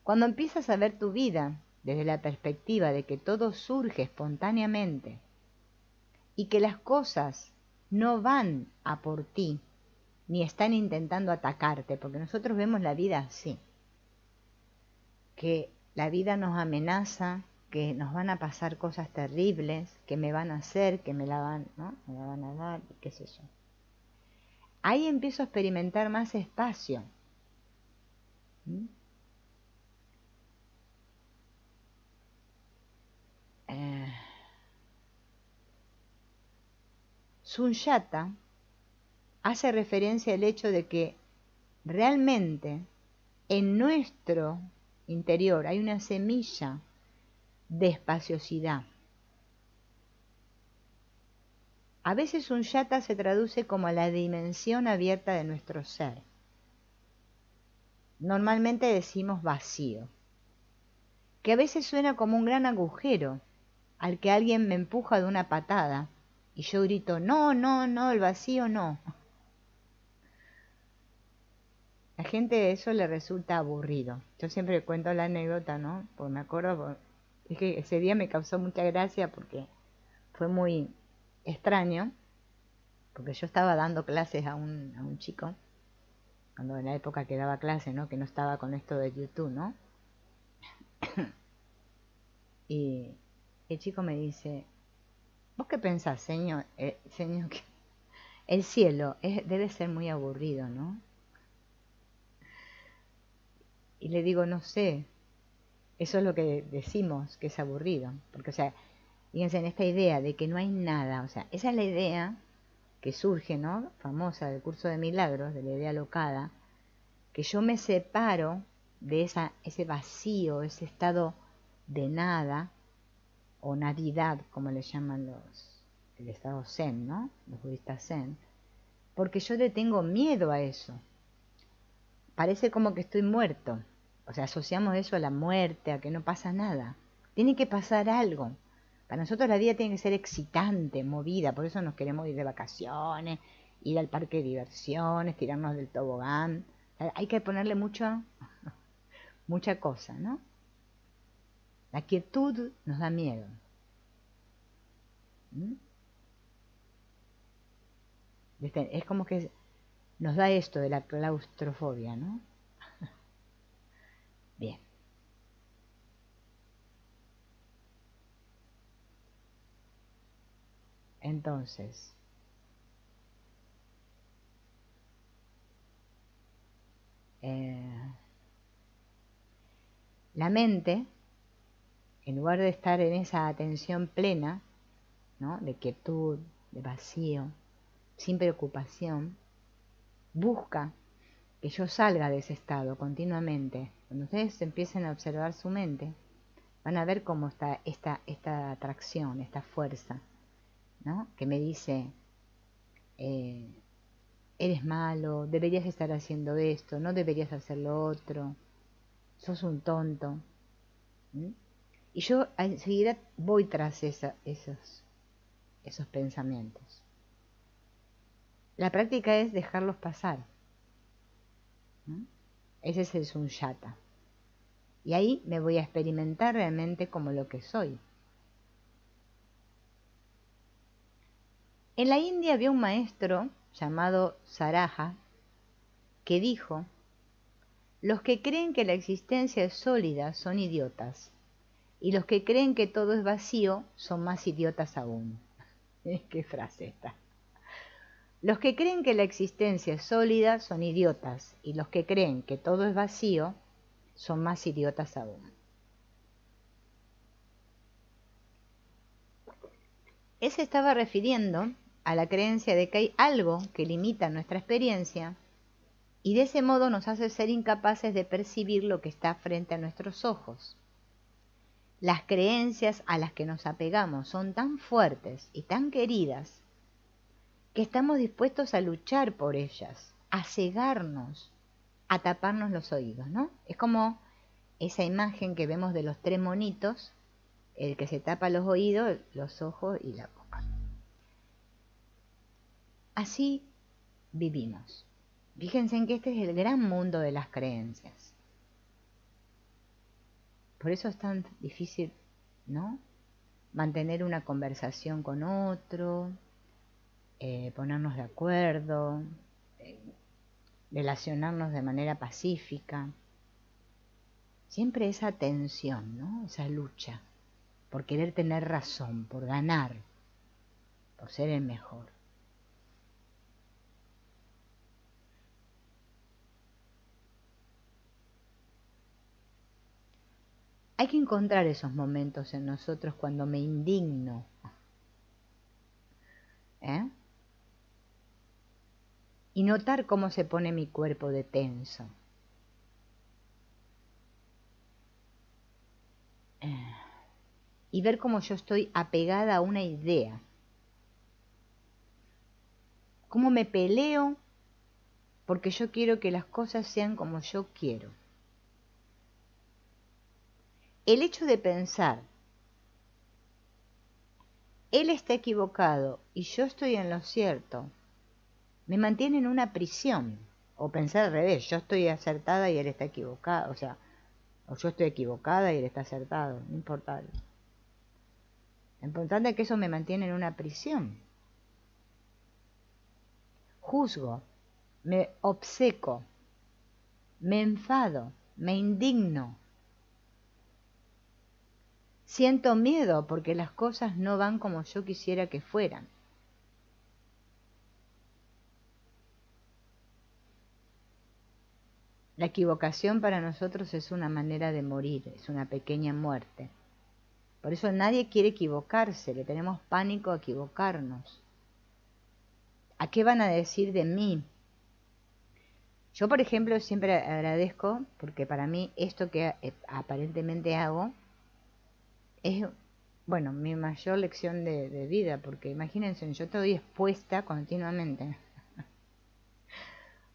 Cuando empiezas a ver tu vida desde la perspectiva de que todo surge espontáneamente y que las cosas no van a por ti, ni están intentando atacarte, porque nosotros vemos la vida así, que la vida nos amenaza, que nos van a pasar cosas terribles, que me van a hacer, que me la van, ¿no? Me la van a dar, qué sé yo. Ahí empiezo a experimentar más espacio. Sunyata hace referencia al hecho de que realmente en nuestro interior hay una semilla de espaciosidad. A veces Sunyata se traduce como la dimensión abierta de nuestro ser. Normalmente decimos vacío, que a veces suena como un gran agujero al que alguien me empuja de una patada y yo grito, no, el vacío no. La gente eso le resulta aburrido. Yo siempre cuento la anécdota, ¿no? Porque me acuerdo, es que ese día me causó mucha gracia porque fue muy extraño, porque yo estaba dando clases a un chico cuando en la época que daba clase, ¿no? Que no estaba con esto de YouTube, ¿no? Y el chico me dice, ¿vos qué pensás, señor? Señor, que el cielo debe ser muy aburrido, ¿no? Y le digo, no sé, eso es lo que decimos, que es aburrido. Porque, o sea, fíjense en esta idea de que no hay nada, o sea, esa es la idea que surge, ¿no? Famosa del curso de milagros, de la idea locada, que yo me separo de ese vacío, ese estado de nada, o nadidad, como le llaman el estado zen, ¿no? Los budistas zen, porque yo le tengo miedo a eso. Parece como que estoy muerto. O sea, asociamos eso a la muerte, a que no pasa nada. Tiene que pasar algo. Para nosotros la vida tiene que ser excitante, movida, por eso nos queremos ir de vacaciones, ir al parque de diversiones, tirarnos del tobogán. O sea, hay que ponerle mucha cosa, ¿no? La quietud nos da miedo. ¿Mm? Es como que nos da esto de la claustrofobia, ¿no? Bien. Entonces, la mente, en lugar de estar en esa atención plena, ¿no? De quietud, de vacío, sin preocupación, busca que yo salga de ese estado continuamente. Cuando ustedes empiecen a observar su mente, van a ver cómo está esta atracción, esta fuerza, ¿no? Que me dice, eres malo, deberías estar haciendo esto, no deberías hacer lo otro, sos un tonto. ¿Mm? Y yo enseguida voy tras esos pensamientos. La práctica es dejarlos pasar. ¿Mm? Ese es el sunyata. Y ahí me voy a experimentar realmente como lo que soy. En la India había un maestro llamado Saraja que dijo, los que creen que la existencia es sólida son idiotas, y los que creen que todo es vacío son más idiotas aún. ¿Qué frase esta? Los que creen que la existencia es sólida son idiotas, y los que creen que todo es vacío son más idiotas aún. Él se estaba refiriendo a la creencia de que hay algo que limita nuestra experiencia y de ese modo nos hace ser incapaces de percibir lo que está frente a nuestros ojos. Las creencias a las que nos apegamos son tan fuertes y tan queridas que estamos dispuestos a luchar por ellas, a cegarnos, a taparnos los oídos, ¿no? Es como esa imagen que vemos de los tres monitos, el que se tapa los oídos, los ojos y la boca. Así vivimos. Fíjense en que este es el gran mundo de las creencias. Por eso es tan difícil, ¿no? Mantener una conversación con otro, ponernos de acuerdo, relacionarnos de manera pacífica. Siempre esa tensión, ¿no? Esa lucha por querer tener razón, por ganar, por ser el mejor. Hay que encontrar esos momentos en nosotros cuando me indigno. Y notar cómo se pone mi cuerpo de tenso. Y ver cómo yo estoy apegada a una idea. Cómo me peleo porque yo quiero que las cosas sean como yo quiero. El hecho de pensar, él está equivocado y yo estoy en lo cierto, me mantiene en una prisión. O pensar al revés, yo estoy acertada y él está equivocado. O sea, o yo estoy equivocada y él está acertado. No importa. Lo importante es que eso me mantiene en una prisión. Juzgo, me obceco, me enfado, me indigno. Siento miedo porque las cosas no van como yo quisiera que fueran. La equivocación para nosotros es una manera de morir, es una pequeña muerte. Por eso nadie quiere equivocarse, le tenemos pánico a equivocarnos. ¿A qué van a decir de mí? Yo, por ejemplo, siempre agradezco, porque para mí esto que aparentemente hago es, bueno, mi mayor lección de vida, porque imagínense, yo estoy expuesta continuamente.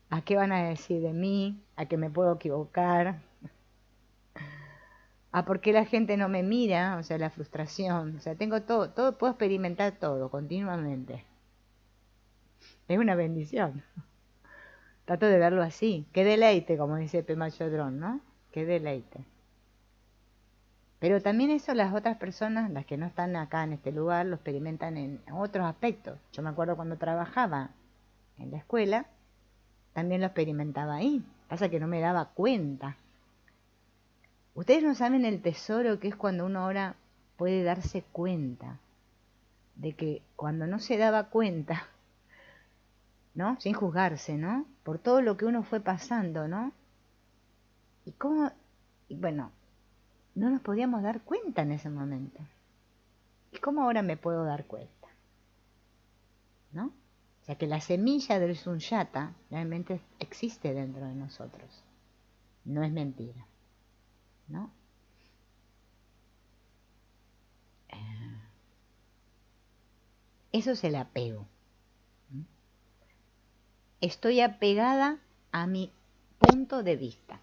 ¿A qué van a decir de mí? ¿A que me puedo equivocar? ¿A por qué la gente no me mira? O sea, la frustración. O sea, tengo todo, puedo experimentar todo continuamente. Es una bendición. Trato de verlo así. Qué deleite, como dice Pema Chodrón, ¿no? Qué deleite. Pero también eso las otras personas, las que no están acá en este lugar, lo experimentan en otros aspectos. Yo me acuerdo cuando trabajaba en la escuela, también lo experimentaba ahí. Pasa que no me daba cuenta. Ustedes no saben el tesoro que es cuando uno ahora puede darse cuenta de que cuando no se daba cuenta, ¿no? Sin juzgarse, ¿no? Por todo lo que uno fue pasando, ¿no? Y cómo, y bueno, no nos podíamos dar cuenta en ese momento. ¿Y cómo ahora me puedo dar cuenta? ¿No? O sea que la semilla del sunyata realmente existe dentro de nosotros. No es mentira, ¿no? Eso es el apego. Estoy apegada a mi punto de vista,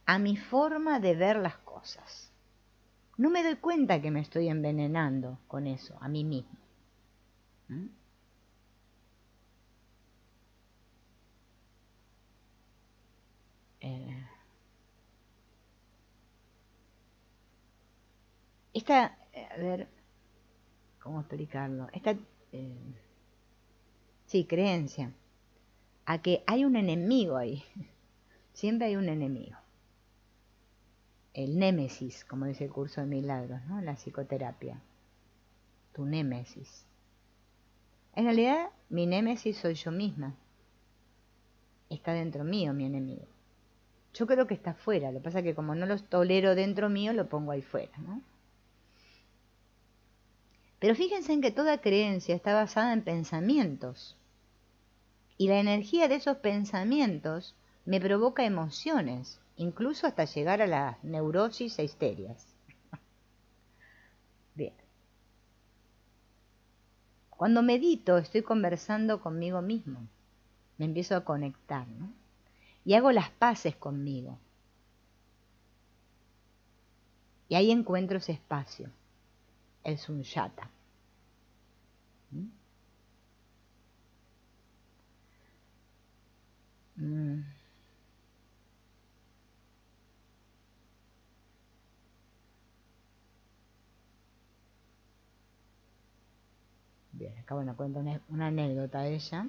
a mi forma de ver las cosas. No me doy cuenta que me estoy envenenando con eso, a mí mismo. Esta, a ver, ¿cómo explicarlo? Esta, sí, creencia, a que hay un enemigo ahí. Siempre hay un enemigo. El némesis, como dice el curso de milagros, ¿no? La psicoterapia. Tu némesis. En realidad, mi némesis soy yo misma. Está dentro mío mi enemigo. Yo creo que está fuera, lo que pasa es que como no lo tolero dentro mío, lo pongo ahí fuera, ¿no? Pero fíjense en que toda creencia está basada en pensamientos. Y la energía de esos pensamientos me provoca emociones, incluso hasta llegar a las neurosis e histerias. Bien. Cuando medito, estoy conversando conmigo mismo. Me empiezo a conectar, ¿no? Y hago las paces conmigo. Y ahí encuentro ese espacio, el sunyata. Bien, acá bueno, cuento una anécdota de ella.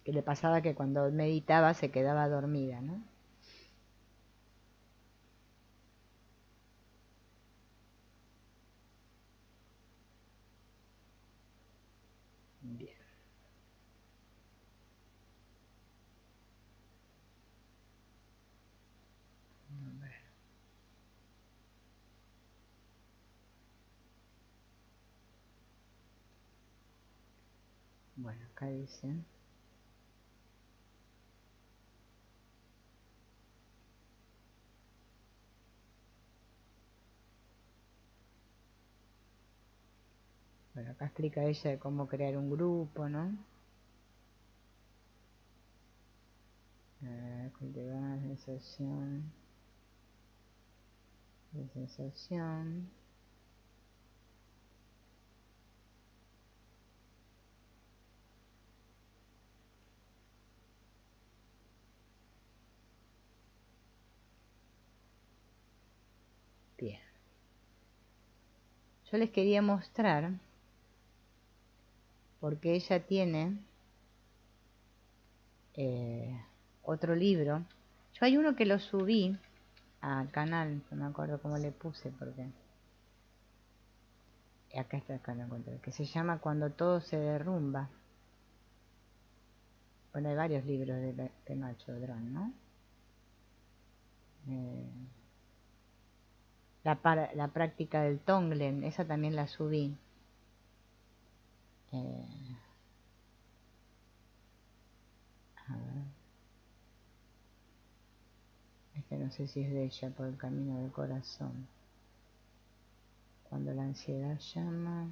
Que le pasaba que cuando meditaba se quedaba dormida, ¿no? Bien. A ver. Bueno, acá dice. Bueno, acá explica ella de cómo crear un grupo, ¿no? Cultivar sensación. De sensación. Bien. yo les quería mostrar, porque ella tiene otro libro. Yo hay uno que lo subí al canal, no me acuerdo cómo le puse, porque acá lo encontré, que se llama Cuando todo se derrumba. Bueno, hay varios libros de Nacho Drón, ¿no? La práctica del Tonglen, esa también la subí. A ver. Este no sé si es de ella, Por el camino del corazón. Cuando la ansiedad llama.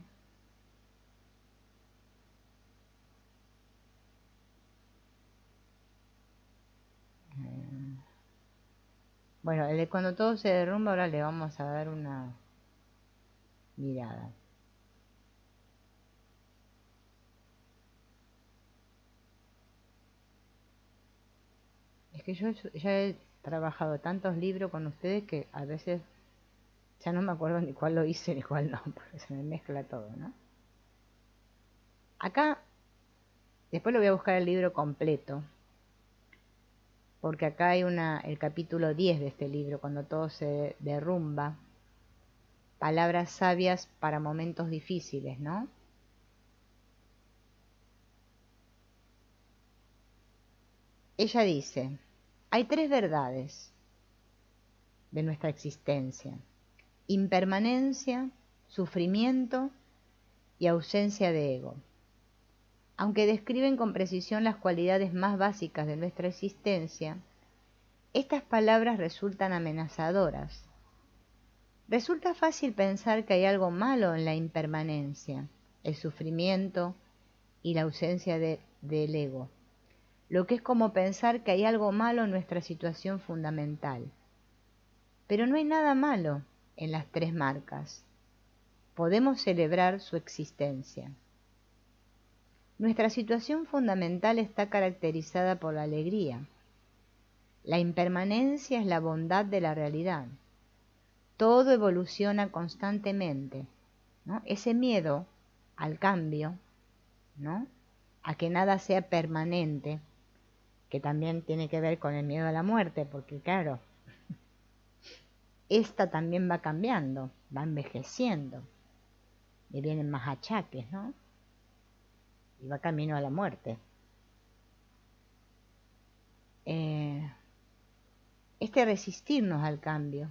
Bueno, el de Cuando todo se derrumba, ahora le vamos a dar una mirada. Es que yo ya he trabajado tantos libros con ustedes que a veces ya no me acuerdo ni cuál lo hice ni cuál no, porque se me mezcla todo, ¿no? Acá, después lo voy a buscar el libro completo, porque acá hay el capítulo 10 de este libro, Cuando todo se derrumba, palabras sabias para momentos difíciles, ¿no? Ella dice, hay 3 verdades de nuestra existencia: impermanencia, sufrimiento y ausencia de ego. Aunque describen con precisión las cualidades más básicas de nuestra existencia, estas palabras resultan amenazadoras. Resulta fácil pensar que hay algo malo en la impermanencia, el sufrimiento y la ausencia del ego, lo que es como pensar que hay algo malo en nuestra situación fundamental. Pero no hay nada malo en las 3 marcas. Podemos celebrar su existencia. Nuestra situación fundamental está caracterizada por la alegría. La impermanencia es la bondad de la realidad. Todo evoluciona constantemente, ¿no? Ese miedo al cambio, ¿no? A que nada sea permanente, que también tiene que ver con el miedo a la muerte, porque claro, esta también va cambiando, va envejeciendo, le vienen más achaques, ¿no? Y va camino a la muerte. Este resistirnos al cambio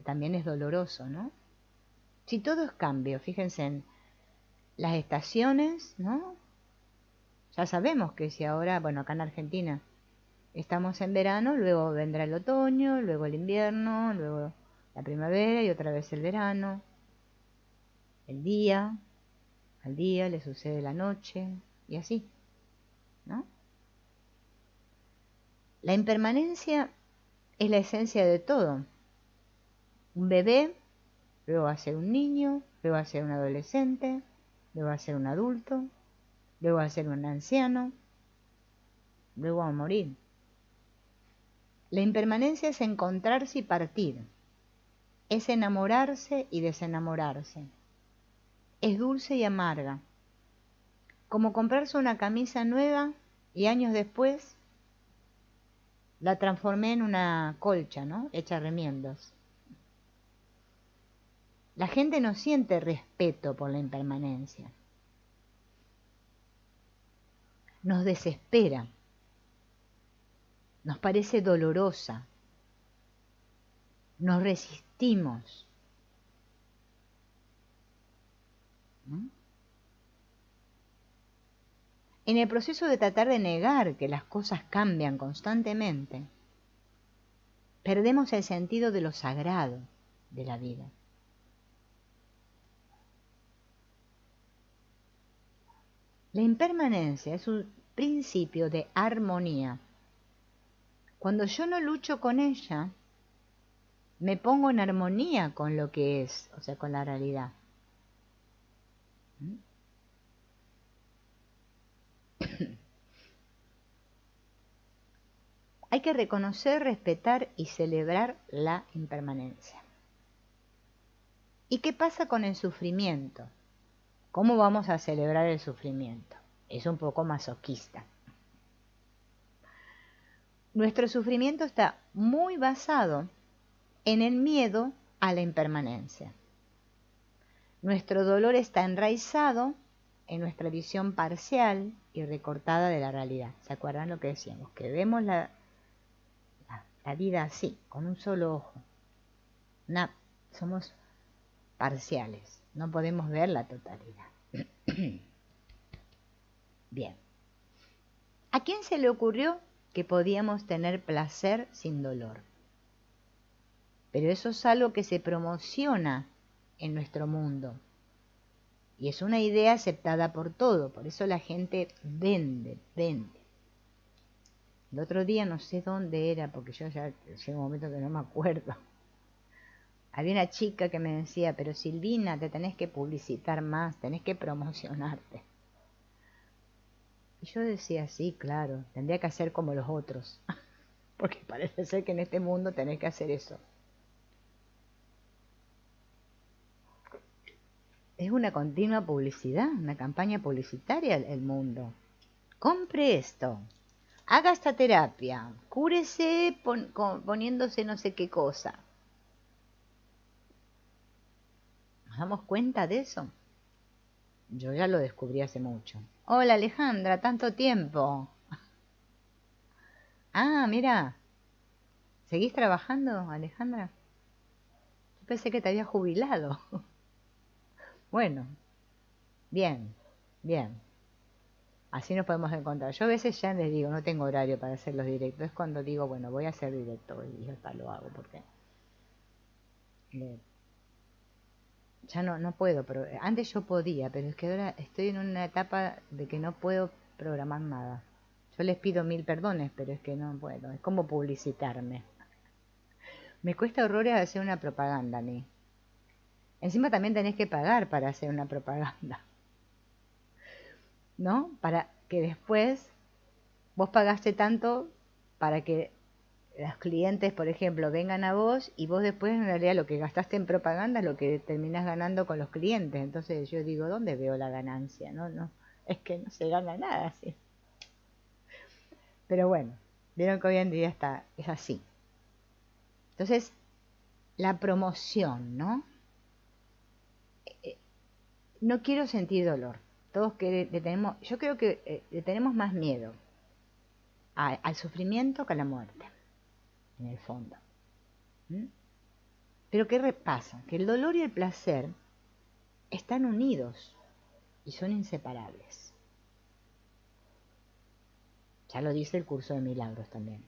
también es doloroso, ¿no? Si todo es cambio, fíjense en las estaciones, ¿no? Ya sabemos que si ahora, bueno, acá en Argentina estamos en verano, luego vendrá el otoño, luego el invierno, luego la primavera y otra vez el verano. El día, al día le sucede la noche y así, ¿no? La impermanencia es la esencia de todo. Un bebé, luego va a ser un niño, luego va a ser un adolescente, luego va a ser un adulto, luego va a ser un anciano, luego va a morir. La impermanencia es encontrarse y partir, es enamorarse y desenamorarse, es dulce y amarga, como comprarse una camisa nueva y años después la transformé en una colcha, ¿no? Hecha remiendos. La gente no siente respeto por la impermanencia, nos desespera, nos parece dolorosa, nos resistimos. En el proceso de tratar de negar que las cosas cambian constantemente, perdemos el sentido de lo sagrado de la vida. La impermanencia es un principio de armonía. Cuando yo no lucho con ella, me pongo en armonía con lo que es, o sea, con la realidad. Hay que reconocer, respetar y celebrar la impermanencia. ¿Y qué pasa con el sufrimiento? ¿Cómo vamos a celebrar el sufrimiento? Es un poco masoquista. Nuestro sufrimiento está muy basado en el miedo a la impermanencia. Nuestro dolor está enraizado en nuestra visión parcial y recortada de la realidad. ¿Se acuerdan lo que decíamos? Que vemos la vida así, con un solo ojo. Somos parciales, no podemos ver la totalidad. Bien. ¿A quién se le ocurrió que podíamos tener placer sin dolor? Pero eso es algo que se promociona en nuestro mundo. Y es una idea aceptada por todo, por eso la gente vende. El otro día no sé dónde era, porque yo ya llega un momento que no me acuerdo. Había una chica que me decía, pero Silvina, te tenés que publicitar más, tenés que promocionarte. Y yo decía, sí, claro, tendría que hacer como los otros, porque parece ser que en este mundo tenés que hacer eso. Es una continua publicidad, una campaña publicitaria el mundo. Compre esto, haga esta terapia, cúrese poniéndose no sé qué cosa. ¿Nos damos cuenta de eso? Yo ya lo descubrí hace mucho. Hola Alejandra, tanto tiempo. Ah, mira. ¿Seguís trabajando, Alejandra? Yo pensé que te habías jubilado. Bueno, bien. Así nos podemos encontrar. Yo a veces ya les digo, no tengo horario para hacer los directos. Es cuando digo, bueno, voy a hacer directo y ya está, lo hago porque ya no puedo. Pero antes yo podía, pero es que ahora estoy en una etapa de que no puedo programar nada. Yo les pido 1000 perdones, pero es que no puedo. Es como publicitarme. Me cuesta horrores hacer una propaganda a mí. Encima también tenés que pagar para hacer una propaganda, ¿no? Para que después vos pagaste tanto para que los clientes, por ejemplo, vengan a vos y vos después en realidad lo que gastaste en propaganda es lo que terminás ganando con los clientes. Entonces yo digo, ¿dónde veo la ganancia? No, es que no se gana nada así. Pero bueno, vieron que hoy en día es así. Entonces, la promoción, ¿no? No quiero sentir dolor. Todos yo creo que le tenemos más miedo al sufrimiento que a la muerte, en el fondo. ¿Mm? Pero ¿qué pasa? Que el dolor y el placer están unidos y son inseparables. Ya lo dice el curso de milagros también.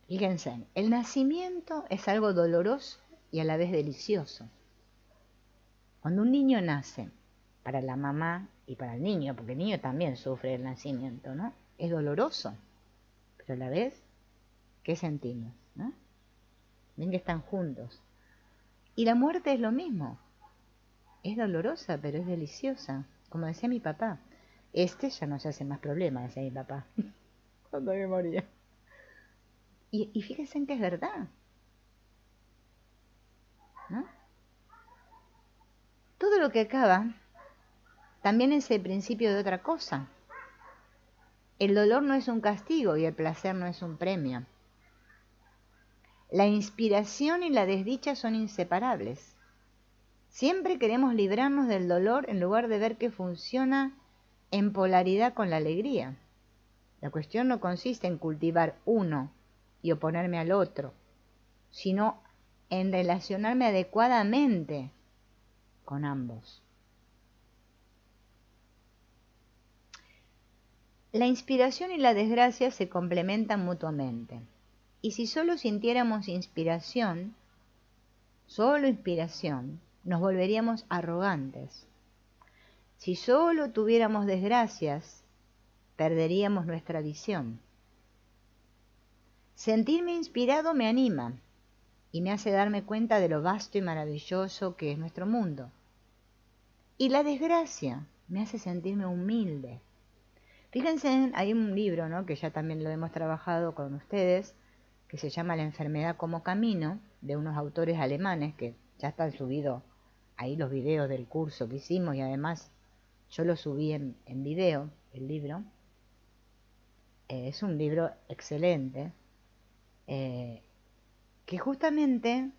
Fíjense, el nacimiento es algo doloroso y a la vez delicioso. Cuando un niño nace, para la mamá y para el niño, porque el niño también sufre el nacimiento, ¿no? Es doloroso, pero a la vez, ¿qué sentimos? ¿No? Ven que están juntos. Y la muerte es lo mismo. Es dolorosa, pero es deliciosa. Como decía mi papá, ya no se hace más problema, decía mi papá, cuando me moría. Y fíjense en que es verdad, ¿no? Todo lo que acaba también es el principio de otra cosa. El dolor no es un castigo y el placer no es un premio. La inspiración y la desdicha son inseparables. Siempre queremos librarnos del dolor en lugar de ver que funciona en polaridad con la alegría. La cuestión no consiste en cultivar uno y oponerme al otro, sino en relacionarme adecuadamente con ambos. La inspiración y la desgracia se complementan mutuamente. Y si solo sintiéramos inspiración, nos volveríamos arrogantes. Si solo tuviéramos desgracias, perderíamos nuestra visión. Sentirme inspirado me anima y me hace darme cuenta de lo vasto y maravilloso que es nuestro mundo. Y la desgracia me hace sentirme humilde. Fíjense, hay un libro, ¿no?, que ya también lo hemos trabajado con ustedes, que se llama La enfermedad como camino, de unos autores alemanes que ya están subidos ahí los videos del curso que hicimos y además yo lo subí en video, el libro. Es un libro excelente, que justamente,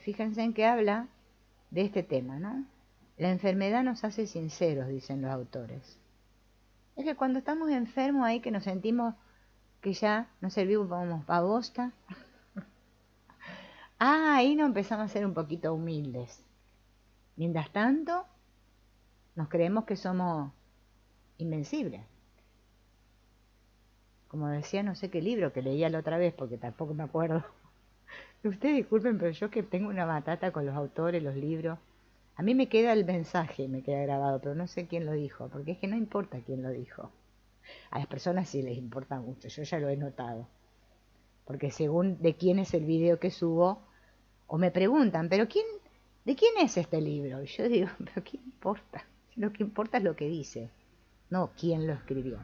fíjense en que habla de este tema, ¿no? La enfermedad nos hace sinceros, dicen los autores. Es que cuando estamos enfermos ahí que nos sentimos que ya nos servimos para bosta, ahí nos empezamos a ser un poquito humildes. Mientras tanto, nos creemos que somos invencibles. Como decía no sé qué libro que leía la otra vez, porque tampoco me acuerdo. Ustedes disculpen, pero yo que tengo una batata con los autores, los libros, a mí me queda el mensaje, me queda grabado, pero no sé quién lo dijo, porque es que no importa quién lo dijo. A las personas sí les importa mucho, yo ya lo he notado. Porque según de quién es el video que subo, o me preguntan, ¿pero de quién es este libro? Y yo digo, ¿pero qué importa? Lo que importa es lo que dice, no quién lo escribió.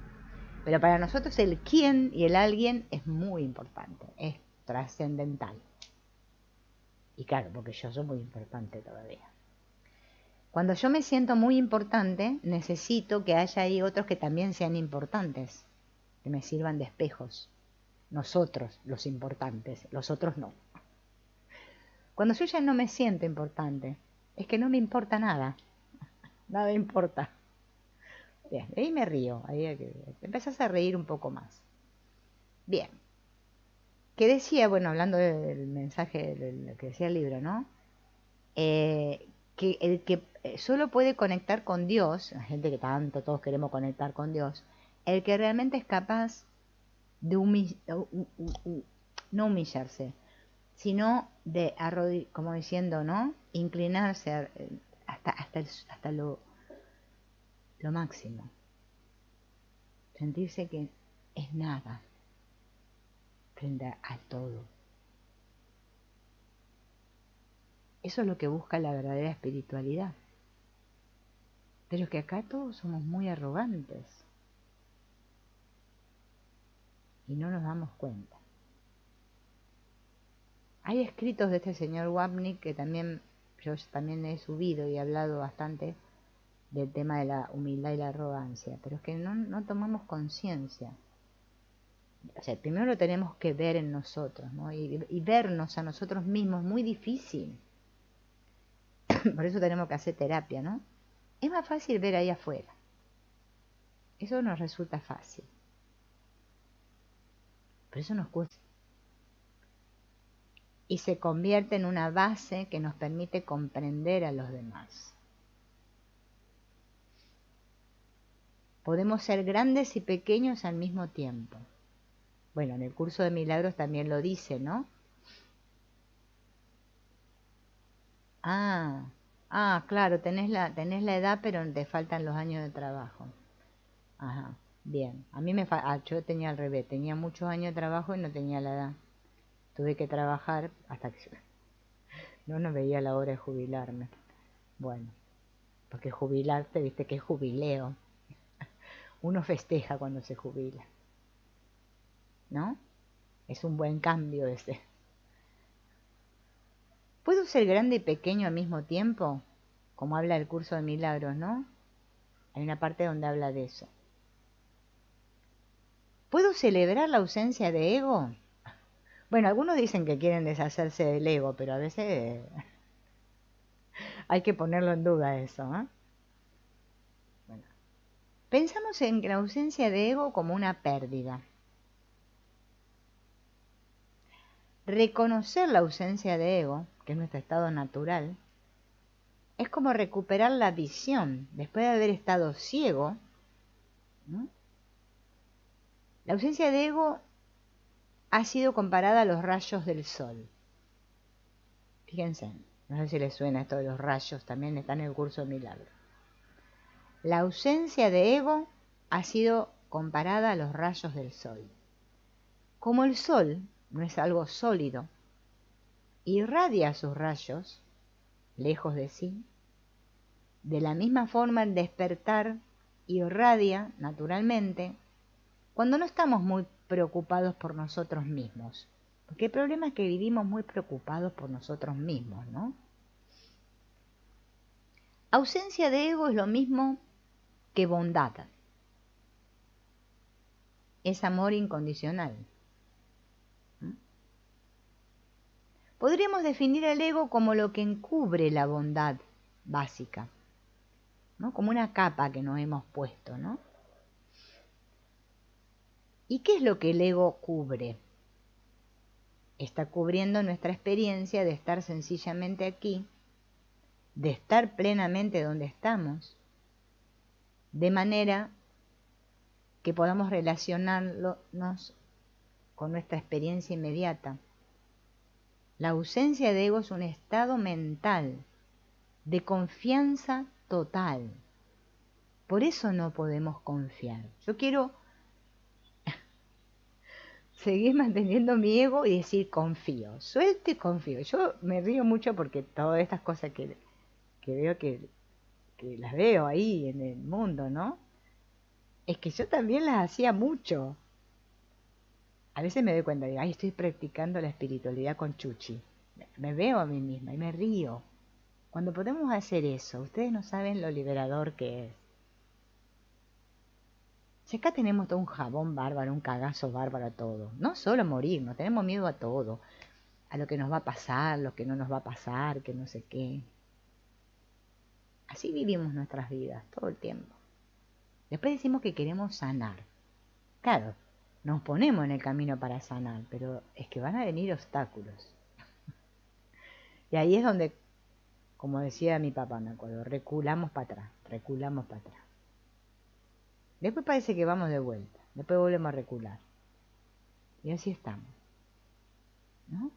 Pero para nosotros el quién y el alguien es muy importante, es trascendental. Y claro, porque yo soy muy importante todavía. Cuando yo me siento muy importante, necesito que haya ahí otros que también sean importantes, que me sirvan de espejos. Nosotros, los importantes, los otros no. Cuando yo ya no me siento importante, es que no me importa nada. Nada importa. Bien, ahí me río, ahí empezás a reír un poco más. Bien. ¿Qué decía? Bueno, hablando del mensaje, lo que decía el libro, ¿no? Que el que solo puede conectar con Dios, la gente que tanto todos queremos conectar con Dios, el que realmente es capaz de no humillarse, sino de como diciendo, ¿no? Inclinarse hasta lo máximo. Sentirse que es nada frente al todo. Eso es lo que busca la verdadera espiritualidad. Pero es que acá todos somos muy arrogantes y no nos damos cuenta. Hay escritos de este señor Wapnick que yo también he subido y he hablado bastante del tema de la humildad y la arrogancia, pero es que no tomamos conciencia. O sea, primero lo tenemos que ver en nosotros, ¿no? Y vernos a nosotros mismos es muy difícil. Por eso tenemos que hacer terapia, ¿no? Es más fácil ver ahí afuera. Eso nos resulta fácil. Pero eso nos cuesta. Y se convierte en una base que nos permite comprender a los demás. Podemos ser grandes y pequeños al mismo tiempo. Bueno, en el curso de milagros también lo dice, ¿no? Claro, tenés la edad, pero te faltan los años de trabajo. Ajá, bien. A mí yo tenía al revés, tenía muchos años de trabajo y no tenía la edad. Tuve que trabajar hasta que no veía la hora de jubilarme. Bueno, porque jubilarte, viste que es jubileo. Uno festeja cuando se jubila, ¿no? Es un buen cambio ese. ¿Puedo ser grande y pequeño al mismo tiempo? Como habla el curso de milagros, ¿no? Hay una parte donde habla de eso. ¿Puedo celebrar la ausencia de ego? Bueno, algunos dicen que quieren deshacerse del ego, pero a veces hay que ponerlo en duda eso, ¿eh? Bueno, pensamos en la ausencia de ego como una pérdida. Reconocer la ausencia de ego, que es nuestro estado natural, es como recuperar la visión después de haber estado ciego, ¿no? La ausencia de ego ha sido comparada a los rayos del sol. Fíjense, no sé si les suena esto de los rayos, también está en el curso de milagros. La ausencia de ego ha sido comparada a los rayos del sol. Como el sol no es algo sólido, irradia sus rayos lejos de sí, de la misma forma el despertar irradia naturalmente cuando no estamos muy preocupados por nosotros mismos. Porque el problema es que vivimos muy preocupados por nosotros mismos, ¿no? Ausencia de ego es lo mismo que bondad. Es amor incondicional. Podríamos definir el ego como lo que encubre la bondad básica, ¿no? Como una capa que nos hemos puesto, ¿no? ¿Y qué es lo que el ego cubre? Está cubriendo nuestra experiencia de estar sencillamente aquí, de estar plenamente donde estamos, de manera que podamos relacionarnos con nuestra experiencia inmediata. La ausencia de ego es un estado mental de confianza total. Por eso no podemos confiar. Yo quiero seguir manteniendo mi ego y decir confío, suelto y confío. Yo me río mucho porque todas estas cosas que veo que las veo ahí en el mundo, ¿no? Es que yo también las hacía mucho. A veces me doy cuenta, digo, ay, estoy practicando la espiritualidad con Chuchi. Me veo a mí misma y me río. Cuando podemos hacer eso, ustedes no saben lo liberador que es. Si acá tenemos todo un jabón bárbaro, un cagazo bárbaro a todo. No solo morirnos, tenemos miedo a todo. A lo que nos va a pasar, lo que no nos va a pasar, que no sé qué. Así vivimos nuestras vidas todo el tiempo. Después decimos que queremos sanar. Claro, nos ponemos en el camino para sanar, pero es que van a venir obstáculos. Y ahí es donde, como decía mi papá, me acuerdo, reculamos para atrás, reculamos para atrás. Después parece que vamos de vuelta, después volvemos a recular. Y así estamos, ¿no?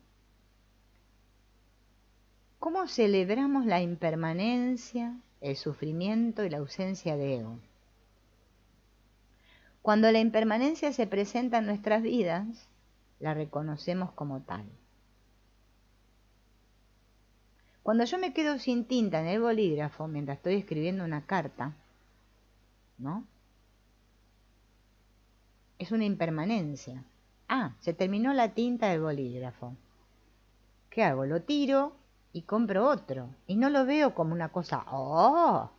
¿Cómo celebramos la impermanencia, el sufrimiento y la ausencia de ego? Cuando la impermanencia se presenta en nuestras vidas, la reconocemos como tal. Cuando yo me quedo sin tinta en el bolígrafo mientras estoy escribiendo una carta, ¿no? Es una impermanencia. Ah, se terminó la tinta del bolígrafo. ¿Qué hago? Lo tiro y compro otro. Y no lo veo como una cosa, ¡oh!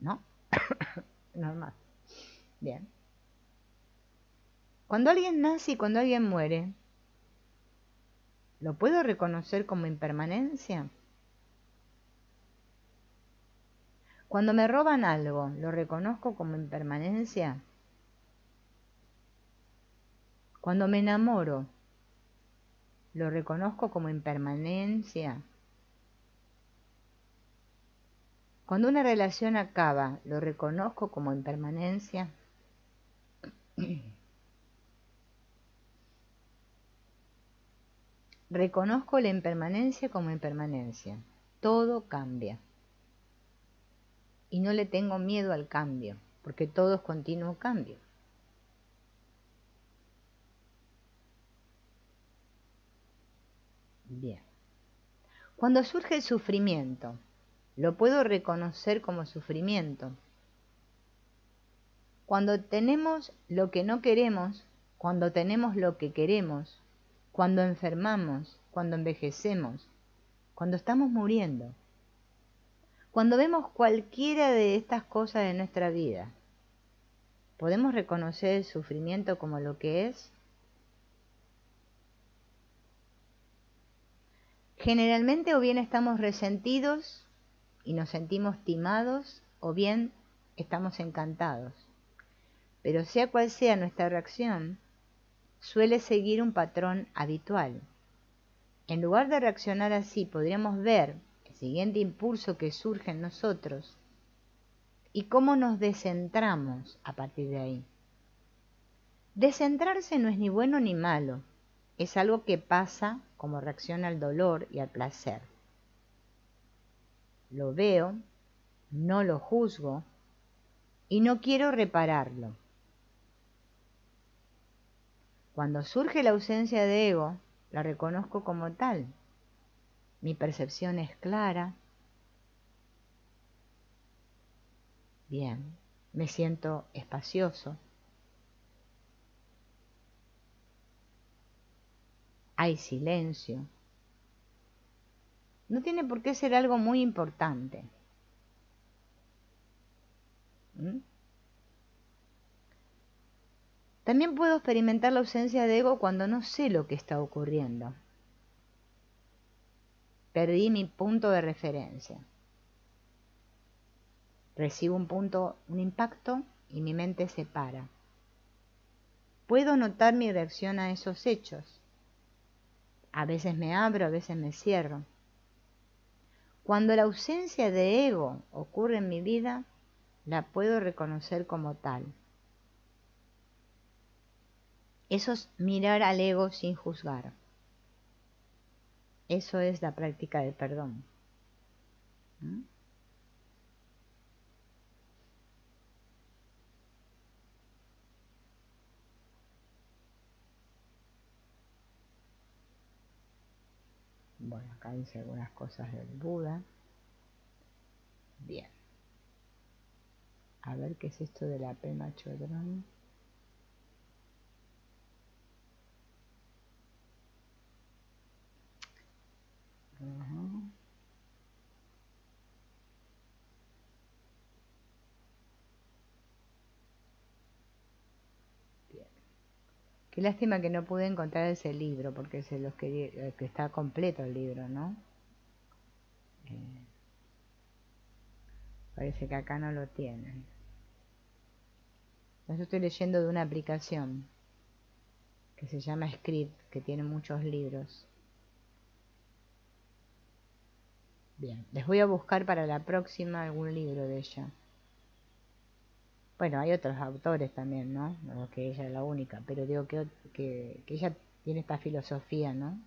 ¿No? Normal. Bien. Cuando alguien nace y cuando alguien muere, ¿lo puedo reconocer como impermanencia? Cuando me roban algo, ¿lo reconozco como impermanencia? Cuando me enamoro, ¿lo reconozco como impermanencia? Cuando una relación acaba, ¿lo reconozco como impermanencia? Reconozco la impermanencia como impermanencia. Todo cambia. Y no le tengo miedo al cambio, porque todo es continuo cambio. Bien. Cuando surge el sufrimiento, ¿lo puedo reconocer como sufrimiento? Cuando tenemos lo que no queremos, cuando tenemos lo que queremos, cuando enfermamos, cuando envejecemos, cuando estamos muriendo, cuando vemos cualquiera de estas cosas de nuestra vida, ¿podemos reconocer el sufrimiento como lo que es? Generalmente o bien estamos resentidos y nos sentimos timados, o bien estamos encantados. Pero sea cual sea nuestra reacción, suele seguir un patrón habitual. En lugar de reaccionar así, podríamos ver el siguiente impulso que surge en nosotros y cómo nos descentramos a partir de ahí. Descentrarse no es ni bueno ni malo, es algo que pasa como reacción al dolor y al placer. Lo veo, no lo juzgo y no quiero repararlo. Cuando surge la ausencia de ego, la reconozco como tal. Mi percepción es clara. Bien, me siento espacioso. hay silencio. No tiene por qué ser algo muy importante. ¿Mm? También puedo experimentar la ausencia de ego cuando no sé lo que está ocurriendo. Perdí mi punto de referencia. Recibo un impacto y mi mente se para. Puedo notar mi reacción a esos hechos. A veces me abro, a veces me cierro. Cuando la ausencia de ego ocurre en mi vida, la puedo reconocer como tal. Eso es mirar al ego sin juzgar. Eso es la práctica del perdón. ¿Mm? Bueno, acá dice algunas cosas del Buda. Bien. A ver qué es esto de la Pema Chodron. Bien. Qué lástima que no pude encontrar ese libro, porque se los quería, que está completo el libro, ¿no? Parece que acá no lo tienen. Yo estoy leyendo de una aplicación que se llama Script, que tiene muchos libros. Bien, les voy a buscar para la próxima algún libro de ella. Bueno, hay otros autores también, ¿no? No que ella es la única, pero digo que ella tiene esta filosofía, ¿no?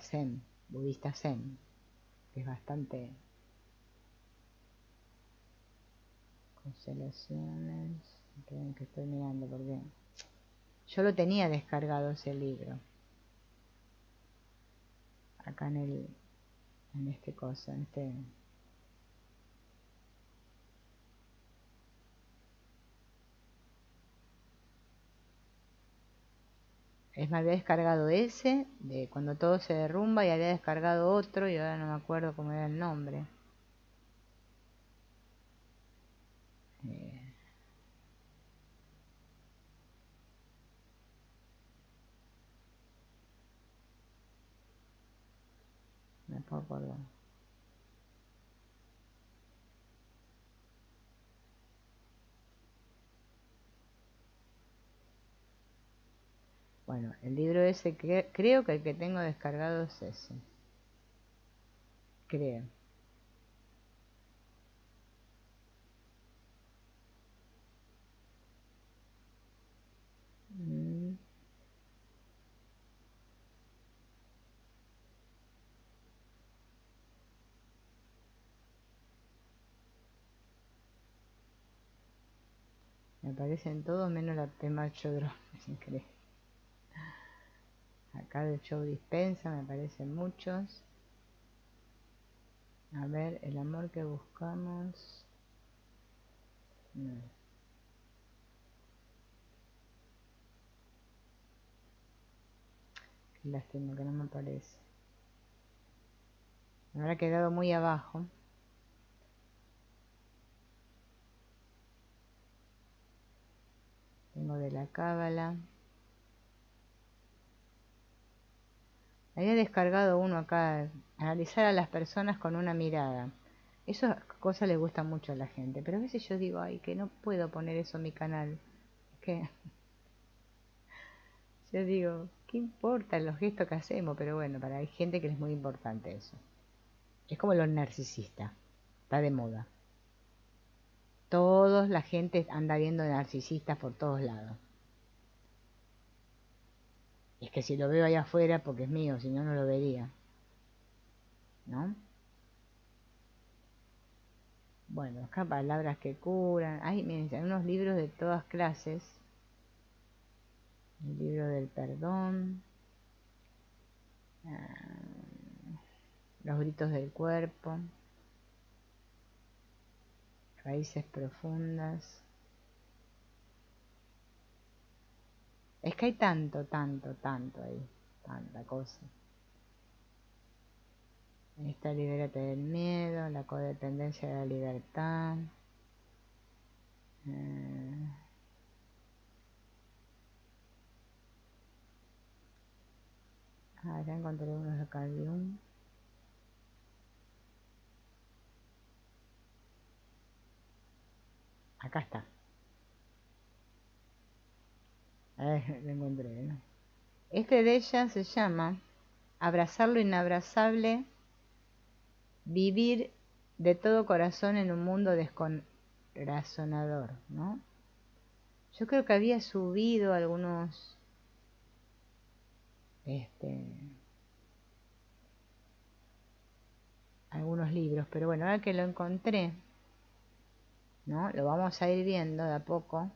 Zen, budista Zen, que es bastante... Constelaciones, esperen que estoy mirando porque yo lo tenía descargado ese libro. Acá en este cosa, en este... Es me había descargado ese, de cuando todo se derrumba, y había descargado otro, y ahora no me acuerdo cómo era el nombre. Eh, me puedo acordar. Bueno, el libro ese, creo que el que tengo descargado es ese. Creo. Mm, me parecen todos menos la Pema Chodron, es increíble. Acá del Show Dispensa me parecen muchos. A ver, el amor que buscamos. No. Qué lástima que no me aparece. Me habrá quedado muy abajo. Tengo de la Cábala. Había descargado uno acá. Analizar a las personas con una mirada. Esas cosas le gustan mucho a la gente. Pero a veces yo digo, ay, que no puedo poner eso en mi canal. Es que yo digo, ¿qué importa los gestos que hacemos? Pero bueno, para hay gente que les es muy importante eso. Es como los narcisistas. Está de moda. Todos, la gente anda viendo narcisistas por todos lados. Es que si lo veo allá afuera porque es mío, si no, no lo vería. ¿No? Bueno, acá palabras que curan. Ay, miren, hay unos libros de todas clases. El libro del perdón. Los gritos del cuerpo. Raíces profundas. Es que hay tanto, tanto, tanto ahí. tanta cosa. Esta libérate del miedo, la codependencia de la libertad. Ya encontré unos de Carl Jung. Acá está. Lo encontré, ¿no? Este de ella se llama Abrazar lo inabrazable, vivir de todo corazón en un mundo descorazonador, ¿no? Yo creo que había subido algunos libros, pero bueno, ahora que lo encontré, ¿no? Lo vamos a ir viendo de a poco.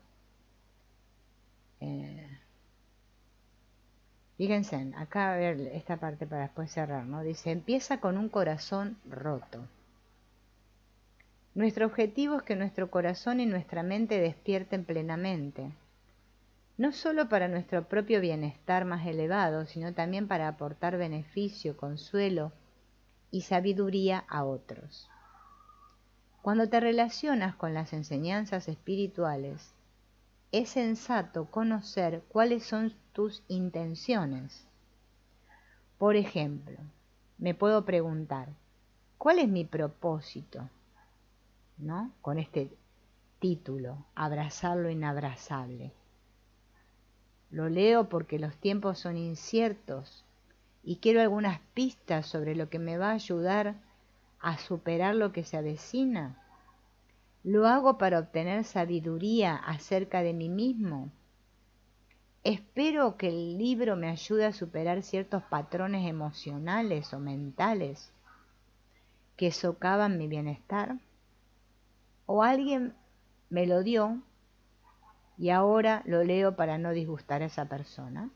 Fíjense, acá a ver esta parte para después cerrar, ¿no? Dice, empieza con un corazón roto. Nuestro objetivo es que nuestro corazón y nuestra mente despierten plenamente, no solo para nuestro propio bienestar más elevado, sino también para aportar beneficio, consuelo y sabiduría a otros. Cuando te relacionas con las enseñanzas espirituales, es sensato conocer cuáles son tus intenciones. Por ejemplo, me puedo preguntar, ¿cuál es mi propósito? ¿No? Con este título, Abrazar lo inabrazable. Lo leo porque los tiempos son inciertos y quiero algunas pistas sobre lo que me va a ayudar a superar lo que se avecina. ¿Lo hago para obtener sabiduría acerca de mí mismo? ¿Espero que el libro me ayude a superar ciertos patrones emocionales o mentales que socavan mi bienestar? ¿O alguien me lo dio y ahora lo leo para no disgustar a esa persona?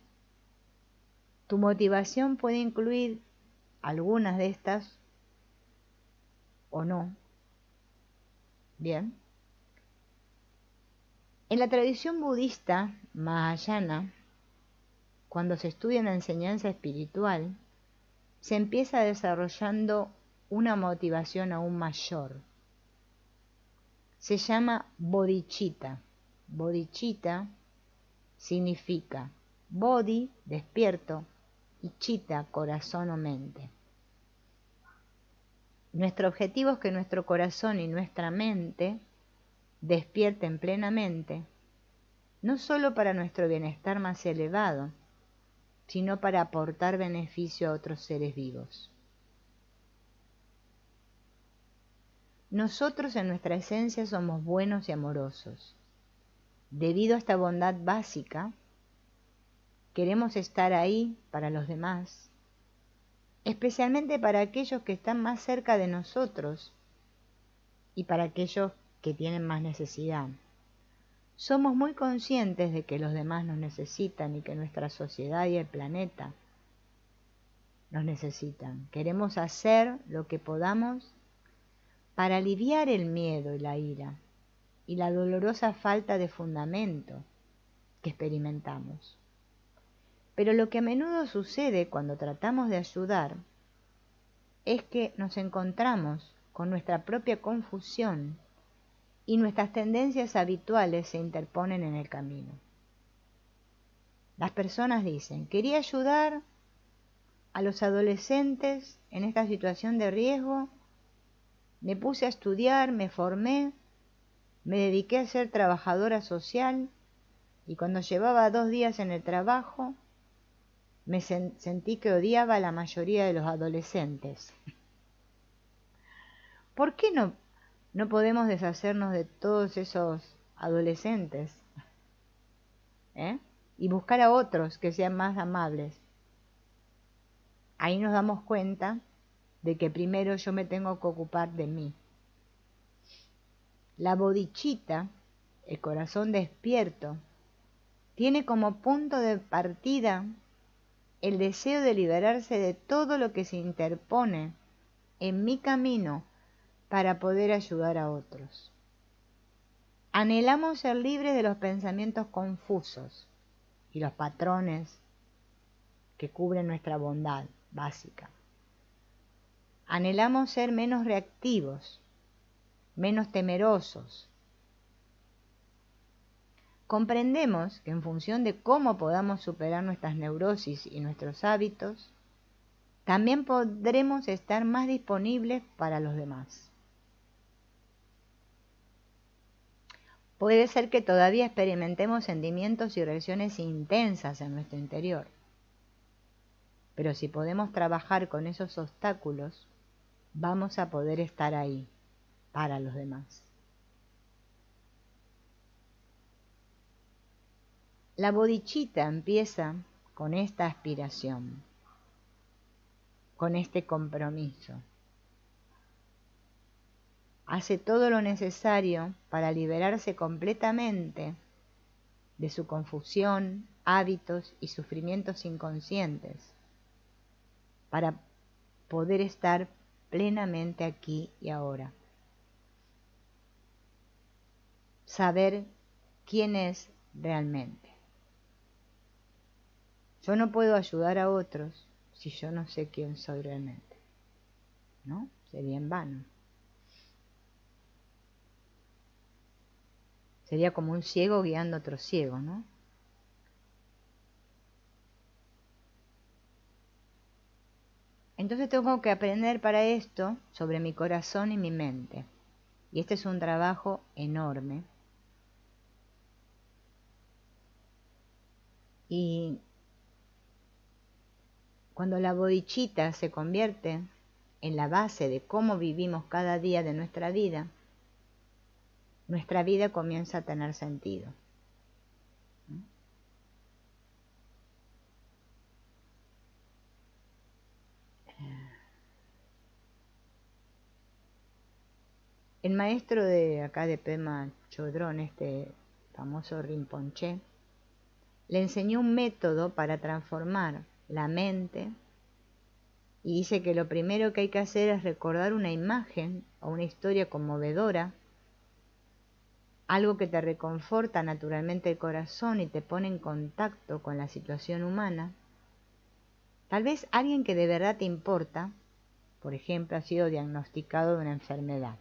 Tu motivación puede incluir algunas de estas o no. Bien. En la tradición budista Mahayana, cuando se estudia una enseñanza espiritual, se empieza desarrollando una motivación aún mayor. Se llama bodhicitta. Bodhicitta significa bodhi, despierto, y chitta, corazón o mente. Nuestro objetivo es que nuestro corazón y nuestra mente despierten plenamente, no solo para nuestro bienestar más elevado, sino para aportar beneficio a otros seres vivos. Nosotros en nuestra esencia somos buenos y amorosos. Debido a esta bondad básica, queremos estar ahí para los demás, especialmente para aquellos que están más cerca de nosotros y para aquellos que tienen más necesidad. Somos muy conscientes de que los demás nos necesitan y que nuestra sociedad y el planeta nos necesitan. Queremos hacer lo que podamos para aliviar el miedo y la ira y la dolorosa falta de fundamento que experimentamos. Pero lo que a menudo sucede cuando tratamos de ayudar es que nos encontramos con nuestra propia confusión y nuestras tendencias habituales se interponen en el camino. Las personas dicen, quería ayudar a los adolescentes en esta situación de riesgo, me puse a estudiar, me formé, me dediqué a ser trabajadora social y cuando llevaba 2 días en el trabajo, me sentí que odiaba a la mayoría de los adolescentes. ¿Por qué no podemos deshacernos de todos esos adolescentes? Y buscar a otros que sean más amables. Ahí nos damos cuenta de que primero yo me tengo que ocupar de mí. La bodhicitta, el corazón despierto, tiene como punto de partida el deseo de liberarse de todo lo que se interpone en mi camino para poder ayudar a otros. Anhelamos ser libres de los pensamientos confusos y los patrones que cubren nuestra bondad básica. Anhelamos ser menos reactivos, menos temerosos. Comprendemos que en función de cómo podamos superar nuestras neurosis y nuestros hábitos, también podremos estar más disponibles para los demás. Puede ser que todavía experimentemos sentimientos y reacciones intensas en nuestro interior, pero si podemos trabajar con esos obstáculos, vamos a poder estar ahí para los demás. La bodhicitta empieza con esta aspiración, con este compromiso. Hace todo lo necesario para liberarse completamente de su confusión, hábitos y sufrimientos inconscientes, para poder estar plenamente aquí y ahora. Saber quién es realmente. Yo no puedo ayudar a otros si yo no sé quién soy realmente, ¿no? Sería en vano. Sería como un ciego guiando a otro ciego, ¿no? Entonces tengo que aprender para esto sobre mi corazón y mi mente. Y este es un trabajo enorme. Y cuando la bodhicitta se convierte en la base de cómo vivimos cada día de nuestra vida comienza a tener sentido. El maestro de acá de Pema Chodron, este famoso Rinpoche, le enseñó un método para transformar la mente y dice que lo primero que hay que hacer es recordar una imagen o una historia conmovedora, algo que te reconforta naturalmente el corazón y te pone en contacto con la situación humana. Tal vez alguien que de verdad te importa, por ejemplo, ha sido diagnosticado de una enfermedad.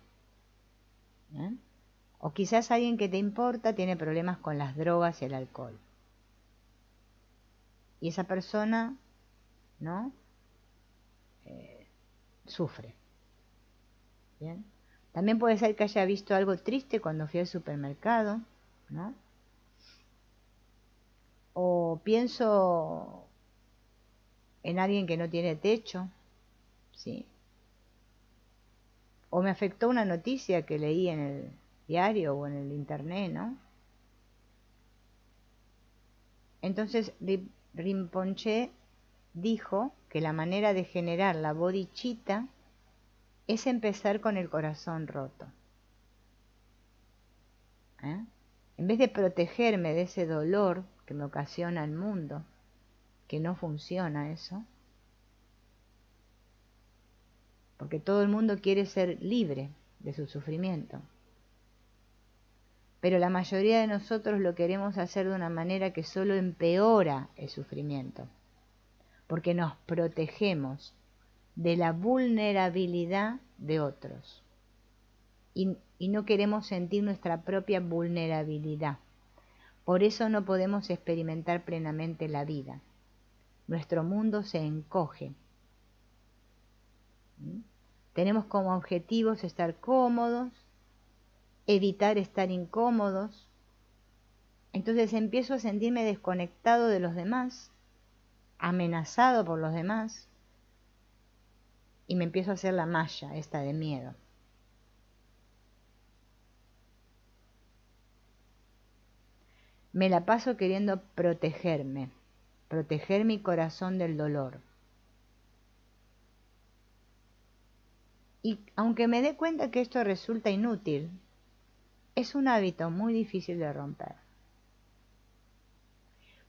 O quizás alguien que te importa tiene problemas con las drogas y el alcohol. Y esa persona, ¿no? Sufre. ¿Bien? También puede ser que haya visto algo triste cuando fui al supermercado, ¿no? O pienso en alguien que no tiene techo, ¿sí? O me afectó una noticia que leí en el diario o en el internet, ¿no? Entonces Rinpoche dijo que la manera de generar la bodhicitta es empezar con el corazón roto. En vez de protegerme de ese dolor que me ocasiona el mundo, que no funciona eso, porque todo el mundo quiere ser libre de su sufrimiento, pero la mayoría de nosotros lo queremos hacer de una manera que solo empeora el sufrimiento, porque nos protegemos de la vulnerabilidad de otros y no queremos sentir nuestra propia vulnerabilidad. Por eso no podemos experimentar plenamente la vida. Nuestro mundo se encoge. Tenemos como objetivos estar cómodos, evitar estar incómodos. Entonces empiezo a sentirme desconectado de los demás, amenazado por los demás, y me empiezo a hacer la malla esta de miedo. Me la paso queriendo protegerme, proteger mi corazón del dolor. Y aunque me dé cuenta que esto resulta inútil, es un hábito muy difícil de romper.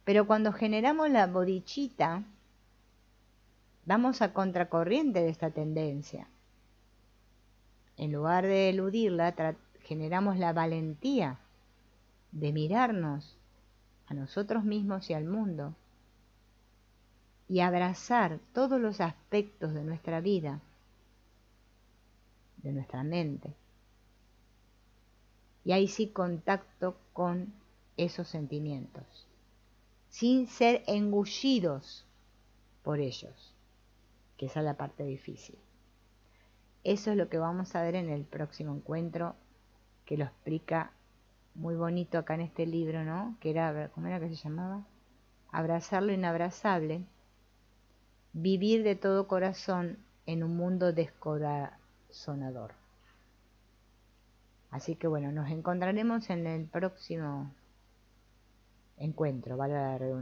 Pero cuando generamos la bodhicitta, vamos a contracorriente de esta tendencia. En lugar de eludirla, generamos la valentía de mirarnos a nosotros mismos y al mundo y abrazar todos los aspectos de nuestra vida, de nuestra mente. Y ahí sí contacto con esos sentimientos, sin ser engullidos por ellos, que esa es la parte difícil. Eso es lo que vamos a ver en el próximo encuentro, que lo explica muy bonito acá en este libro, ¿no? Que era, ¿cómo era que se llamaba? Abrazar lo inabrazable, vivir de todo corazón en un mundo descorazonador. Así que bueno, nos encontraremos en el próximo encuentro, vale la redundancia.